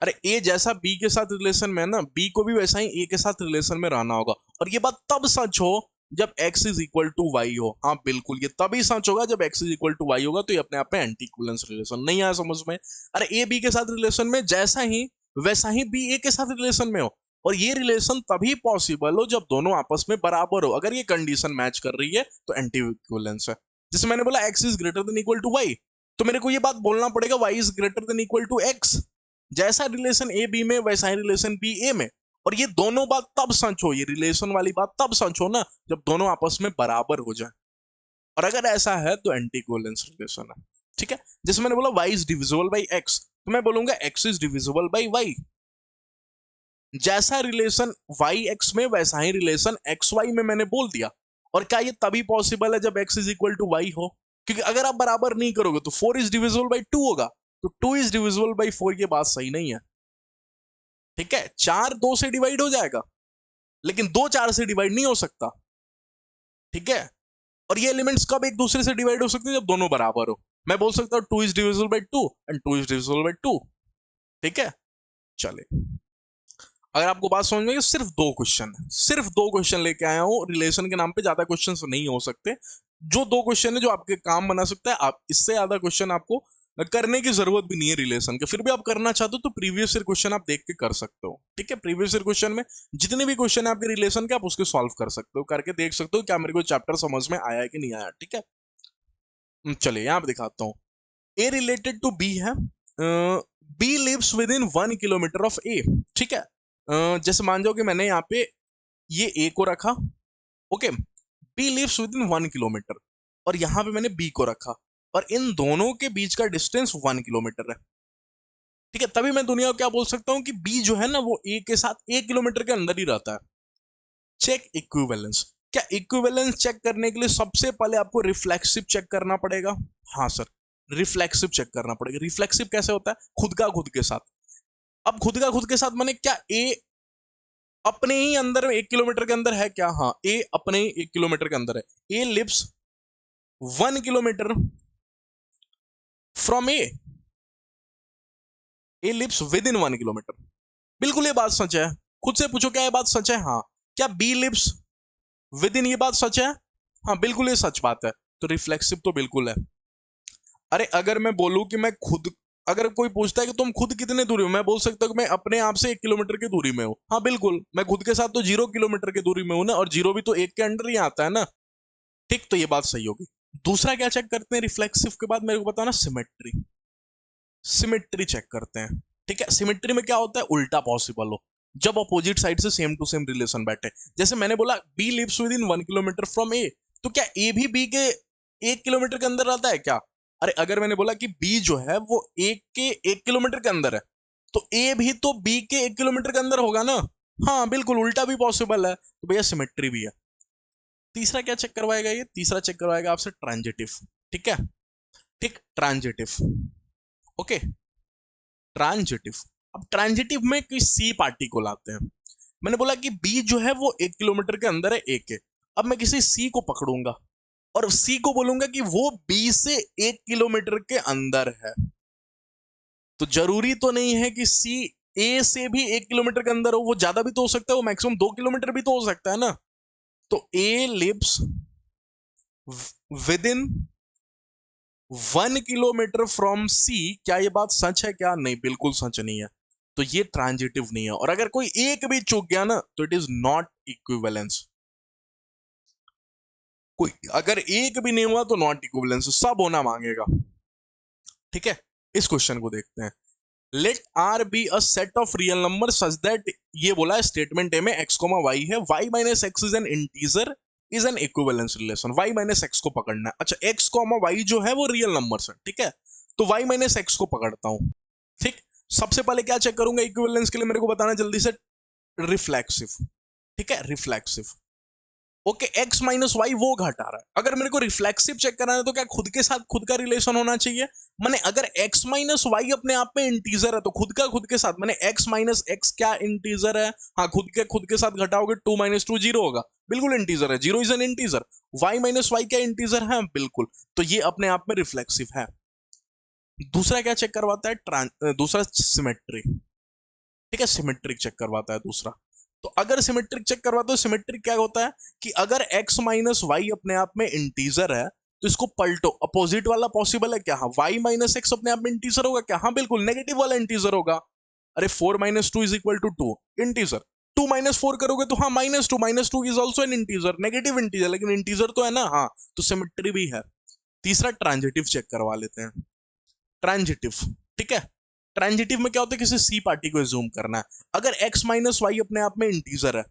अरे ए जैसा बी के साथ रिलेशन में है ना, बी को भी वैसा ही ए के साथ रिलेशन में रहना होगा, और ये बात तब सच हो जब x is equal to Y हो। हाँ बिल्कुल, ये तभी सच होगा जब x is equal to Y होगा, तो ये अपने आप में एंटी इक्विवेलेंस रिलेशन नहीं आया समझ में। अरे ए बी के साथ रिलेशन में जैसा ही वैसा ही बी ए के साथ रिलेशन में हो, और ये रिलेशन तभी पॉसिबल हो जब दोनों आपस में बराबर हो, अगर ये कंडीशन मैच कर रही है तो एंटी इक्विवेलेंस है। जैसे मैंने बोला x is greater than equal to Y, तो मेरे को ये बात बोलना पड़ेगा y is greater than equal to x, जैसा रिलेशन ए बी में वैसा ही रिलेशन बी ए में, और ये दोनों बात तब सच हो, ये रिलेशन वाली बात तब सच हो ना जब दोनों आपस में बराबर हो जाए, और अगर ऐसा है तो एंटी इक्विवेलेंस रिलेशन है। ठीक है, जैसे मैंने बोला y is divisible by x, तो मैं बोलूंगा x is divisible by y, जैसा रिलेशन वाई एक्स में वैसा ही रिलेशन एक्स वाई में मैंने बोल दिया। और क्या ये तभी पॉसिबल है जब x is equal to Y हो, क्योंकि अगर आप बराबर नहीं करोगे तो 4 इज डिविजिबल बाई 2 होगा, तो 2 इज डिविजिबल बाई 4, ये बात सही नहीं है। ठीक है, 4 2 से डिवाइड हो जाएगा, लेकिन 2 4 से डिवाइड नहीं हो सकता। ठीक है, और ये एलिमेंट्स कब एक दूसरे से डिवाइड हो सकते हैं? जब दोनों बराबर हो। मैं बोल सकता हूँ 2 is divisible by 2 and 2 is divisible by 2। ठीक है, चले, अगर आपको बात समझ में, सिर्फ 2 क्वेश्चन है, सिर्फ 2 क्वेश्चन लेके आया हूँ रिलेशन के नाम पे, ज्यादा क्वेश्चन नहीं हो सकते। जो 2 क्वेश्चन है जो आपके काम बना सकता है, आप इससे ज्यादा क्वेश्चन आपको करने की जरूरत भी नहीं है रिलेशन के, फिर भी आप करना चाहते हो तो प्रीवियस ईयर क्वेश्चन आप देख के कर सकते हो। ठीक है, प्रीवियस ईयर क्वेश्चन में जितने भी क्वेश्चन है आपके रिलेशन के, आप उसके सॉल्व कर सकते हो, करके देख सकते हो क्या मेरे को चैप्टर समझ में आया है कि नहीं आया। ठीक है, चलिए यहाँ पे दिखाता हूँ। ए रिलेटेड टू बी है, B lives within 1 kilometre of A, ठीक है। जैसे मान जाओ कि मैंने यहाँ पे ये ए को रखा, okay, B lives within 1 kilometre, और यहाँ पे मैंने बी को रखा, और इन दोनों के बीच का डिस्टेंस 1 किलोमीटर है, ठीक है। तभी मैं दुनिया को क्या बोल सकता हूँ कि बी जो है ना वो ए के साथ 1 किलोमीटर के अंदर ही रहता है। Check equivalence. क्या इक्विवेलेंस चेक करने के लिए सबसे पहले आपको रिफ्लेक्सिव चेक करना पड़ेगा? हाँ सर, रिफ्लेक्सिव चेक करना पड़ेगा। रिफ्लेक्सिव कैसे होता है? खुद का खुद के साथ। अब खुद का खुद के साथ माने क्या ए अपने ही अंदर में 1 किलोमीटर के अंदर है क्या? हाँ, ए अपने ही 1 किलोमीटर के अंदर है। A lives 1 kilometre from A, A lives within 1 kilometre. बिल्कुल ये बात सच है। खुद से पूछो क्या ये बात सच है? हाँ। क्या बी लिव्स विद इन, ये बात सच है? हाँ बिल्कुल ये सच बात है। तो रिफ्लेक्सिव तो बिल्कुल है। अरे अगर मैं बोलूं कि मैं खुद, अगर कोई पूछता है कि तुम खुद कितने दूरी हो, मैं बोल सकता हूं कि मैं अपने आप से 1 किलोमीटर की दूरी में हूं। हाँ बिल्कुल, मैं खुद के साथ तो 0 किलोमीटर की दूरी में हूं ना, और 0 भी तो 1 के अंडर ही आता है ना, ठीक। तो ये बात सही होगी। दूसरा क्या चेक करते हैं रिफ्लेक्सिव के बाद? मेरे को बताना, सिमेट्री। सिमेट्री चेक करते हैं, ठीक है। सिमेट्री में क्या होता है? उल्टा पॉसिबल हो, जब अपोजिट साइड से सेम टू सेम रिलेशन बैठे। जैसे मैंने बोला B lives within 1 kilometre from A, तो क्या ए भी बी के 1 किलोमीटर के अंदर रहता है क्या? अरे अगर मैंने बोला कि बी जो है वो ए के 1 किलोमीटर के अंदर है, तो ए भी तो बी के 1 किलोमीटर के अंदर होगा ना। हाँ बिल्कुल, उल्टा भी पॉसिबल है, तो भैया सिमेट्री भी है। तीसरा क्या चेक करवाएगा? ये तीसरा चेक करवाएगा आपसे ट्रांजिटिव, ठीक है, ठीक, ट्रांजिटिव, ओके, ट्रांजिटिव। अब ट्रांजिटिव में किसी सी पार्टी को लाते हैं। मैंने बोला कि बी जो है वो 1 किलोमीटर के अंदर है ए के। अब मैं किसी सी को पकड़ूंगा और सी को बोलूंगा कि वो बी से 1 किलोमीटर के अंदर है। तो जरूरी तो नहीं है कि सी ए से भी 1 किलोमीटर के अंदर हो, वो ज्यादा भी तो हो सकता है, वो मैक्सिमम 2 किलोमीटर भी तो हो सकता है ना। तो A lives within 1 kilometre from C, क्या ये बात सच है क्या? नहीं, बिल्कुल सच नहीं है। तो ये ट्रांजिटिव नहीं है। और अगर कोई एक भी चूक गया ना, तो इट इज नॉट इक्विवेलेंस। कोई अगर एक भी नहीं हुआ तो नॉट इक्विवेलेंस, सब होना मांगेगा, ठीक है। इस क्वेश्चन को देखते हैं। Let R be a set of real number such that, ये बोला है स्टेटमेंट ए में x, y है, y minus x is an integer is an equivalence relation. y minus x को पकड़ना है। अच्छा, x, y जो है वो रियल नंबर्स है, ठीक है। तो y माइनस एक्स को पकड़ता हूं, ठीक। सबसे पहले क्या चेक करूंगा इक्विवेलेंस के लिए? मेरे को बताना जल्दी से, रिफ्लेक्सिव, ठीक है, reflexive. Okay, x minus Y वो घटा रहा है। अगर मेरे को रिफ्लेक्सिव चेक कराना है तो क्या खुद के साथ खुद का रिलेशन होना चाहिए? मैंने अगर x माइनस वाई अपने आप में इंटीजर है तो खुद का खुद के साथ, मैंने x माइनस एक्स क्या इंटीजर है? हाँ, खुद के साथ घटाओगे 2 माइनस 2 जीरो होगा, बिल्कुल इंटीजर है, zero is an integer. y minus Y क्या इंटीजर है? बिल्कुल। तो ये अपने आप में रिफ्लेक्सिव है। दूसरा क्या चेक करवाता है? दूसरा सिमेट्री, ठीक है, सिमेट्रिक चेक करवाता है दूसरा। तो अगर सिमेट्रिक चेक करवाते हो, सिमेट्रिक क्या होता है कि अगर x माइनस वाई अपने आप में इंटीजर है तो इसको पलटो, अपोजिट वाला पॉसिबल है क्या? हाँ, y माइनस एक्स अपने आप में इंटीजर होगा क्या? हाँ बिल्कुल, नेगेटिव वाला इंटीजर होगा। अरे 4 माइनस 2 इज इक्वल टू 2, इंटीजर। 2 माइनस 4 करोगे तो हाँ minus two is also an integer, negative integer, लेकिन इंटीजर तो है ना। हाँ, तो सिमेट्री भी है। तीसरा ट्रांजिटिव चेक करवा लेते हैं। ट्रांजिटिव, ठीक है। ट्रांजिटिव में क्या होता है? किसी सी पार्टी को एज्यूम करना है। अगर x माइनस वाई अपने आप में इंटीजर है,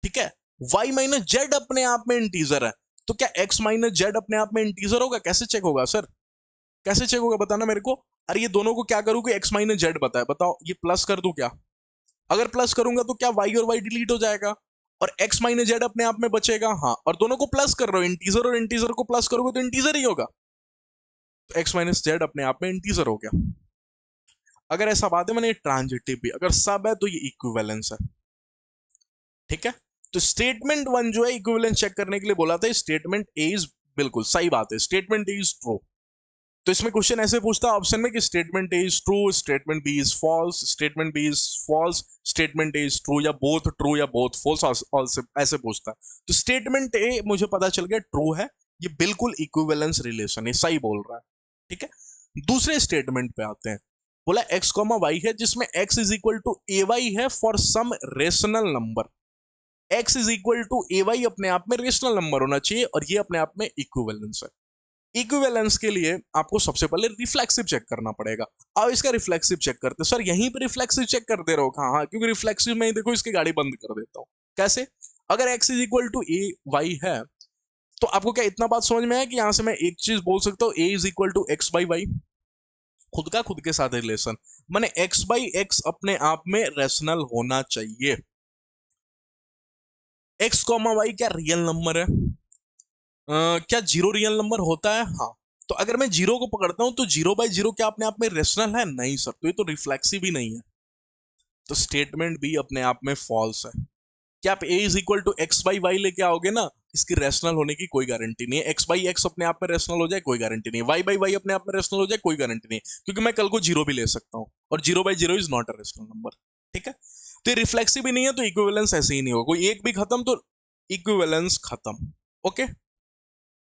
ठीक है, y माइनस जेड अपने आप में इंटीजर है, तो क्या x माइनस जेड अपने आप में इंटीजर होगा? कैसे चेक होगा सर? कैसे चेक होगा बताना मेरे को। अरे ये दोनों को क्या करूं कि x माइनस जेड बताए, बताओ, ये प्लस कर दूं क्या? अगर प्लस करूंगा तो क्या y और y डिलीट हो जाएगा और x माइनस जेड अपने आप में बचेगा? हाँ, और दोनों को प्लस कर रहे हो, इंटीजर और इंटीजर को प्लस करोगे तो इंटीजर ही होगा। तो x माइनस जेड अपने आप में इंटीजर हो गया। अगर ऐसा बात है, मैंने ट्रांजिटिव भी, अगर सब है तो ये इक्विवेलेंस है, ठीक है। तो स्टेटमेंट 1 जो है इक्विवेलेंस चेक करने के लिए बोला था, स्टेटमेंट ए इज, बिल्कुल सही बात है, स्टेटमेंट ए इज ट्रू। तो इसमें क्वेश्चन ऐसे पूछता है ऑप्शन में कि statement A is true, statement B is false, statement B is false, statement A is true, या बोथ ट्रू या बोथ फॉल्स, ऐसे पूछता है। तो स्टेटमेंट ए मुझे पता चल गया ट्रू है, ये बिल्कुल इक्विवेलेंस रिलेशन है, सही बोल रहा है, ठीक है। दूसरे स्टेटमेंट पे आते हैं। बोला x, y है जिसमें x is equal to A Y है for some rational number. x is equal to A Y अपने आप में रेशनल नंबर होना चाहिए और ये अपने आप में इक्विवेलेंस है। इक्विवेलेंस के लिए आपको सबसे पहले रिफ्लेक्सिव चेक करना पड़ेगा। अब इसका रिफ्लेक्सिव चेक करते हैं। सर यहीं पे रिफ्लेक्सिव चेक कर दे रहे हो? हाँ, क्योंकि रिफ्लेक्सिव में ही देखो इसकी गाड़ी बंद कर देता हूं। कैसे? अगर x is equal to A Y है तो आपको क्या इतना बात समझ में आया कि यहां से मैं एक चीज बोल सकता हूं, a is equal to X by Y, खुद का खुद के साथ रिलेशन, माने x बाई एक्स अपने आप में रेशनल होना चाहिए। x कॉमा वाई क्या रियल नंबर है? क्या जीरो रियल नंबर होता है? हाँ। तो अगर मैं जीरो को पकड़ता हूं तो जीरो बाई जीरो क्या अपने आप में रेशनल है? नहीं सर, तो ये तो रिफ्लेक्सिव ही नहीं है, तो स्टेटमेंट भी अपने आप में फॉल्स है। क्या आप a is equal to X by Y लेके आओगे ना, इसकी रेशनल होने की कोई गारंटी नहीं है। एक्स बाई एक्स अपने आप में रेशनल हो जाए कोई गारंटी नहीं है, वाई बाई वाई अपने आप में रेशनल हो जाए कोई गारंटी नहीं है, क्योंकि मैं कल को जीरो भी ले सकता हूं और zero by zero is not a rational number. ठीक है, तो ये रिफ्लेक्सिव भी नहीं है, तो इक्विवेलेंस ऐसे ही नहीं होगा, कोई एक भी खत्म तो इक्विवेलेंस खत्म। ओके,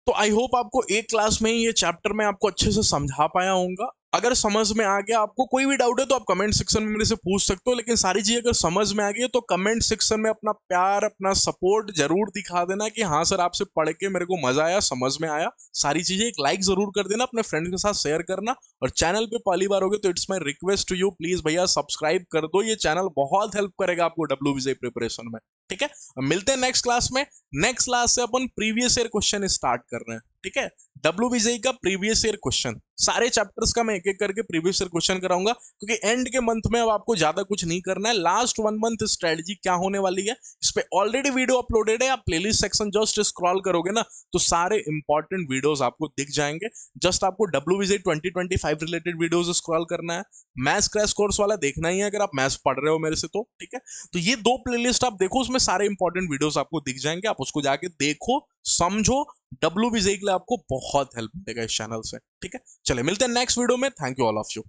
तो आई होप आपको एक क्लास में ही ये चैप्टर मैं आपको अच्छे से समझा पाया होऊंगा। अगर समझ में आ गया, आपको कोई भी डाउट है तो आप कमेंट सेक्शन में मेरे से पूछ सकते हो, लेकिन सारी चीजें अगर समझ में आ गई तो कमेंट सेक्शन में अपना प्यार, अपना सपोर्ट जरूर दिखा देना कि हाँ सर आपसे पढ़ के मेरे को मजा आया, समझ में आया। सारी चीजें एक लाइक जरूर कर देना, अपने फ्रेंड्स के साथ शेयर करना, और चैनल पे पहली बार होगे तो it's my request to you, please भैया सब्सक्राइब कर दो, ये चैनल बहुत हेल्प करेगा आपको WBJ प्रिपरेशन में। ठीक है, मिलते हैं नेक्स्ट क्लास में। नेक्स्ट क्लास से अपन प्रीवियस ईयर क्वेश्चन स्टार्ट कर रहे हैं। ठीक है, WBJ का प्रीवियस ईयर क्वेश्चन, सारे चैप्टर्स का मैं एक एक करके प्रीवियस ईयर क्वेश्चन कराऊंगा, क्योंकि एंड के मंथ में अब आपको ज्यादा कुछ नहीं करना है। लास्ट 1 मंथ स्ट्रेटजी क्या होने वाली है इस पे ऑलरेडी वीडियो अपलोडेड है, आप प्लेलिस्ट सेक्शन जस्ट स्क्रॉल करोगे ना तो सारे इंपॉर्टेंट वीडियोस आपको दिख जाएंगे। जस्ट आपको WBJ 2025 रिलेटेड वीडियोस स्क्रॉल करना है, मैथ्स क्रैश कोर्स वाला देखना ही है अगर आप मैथ्स पढ़ रहे हो मेरे से तो। ठीक है, तो ये 2 प्लेलिस्ट आप देखो, उसमें सारे इंपॉर्टेंट वीडियोस आपको दिख जाएंगे, आप उसको जाके देखो, समझो। WBJ के लिए आपको बहुत हेल्प मिलेगा इस चैनल से। ठीक है, चलिए मिलते हैं नेक्स्ट वीडियो में। Thank you all of you.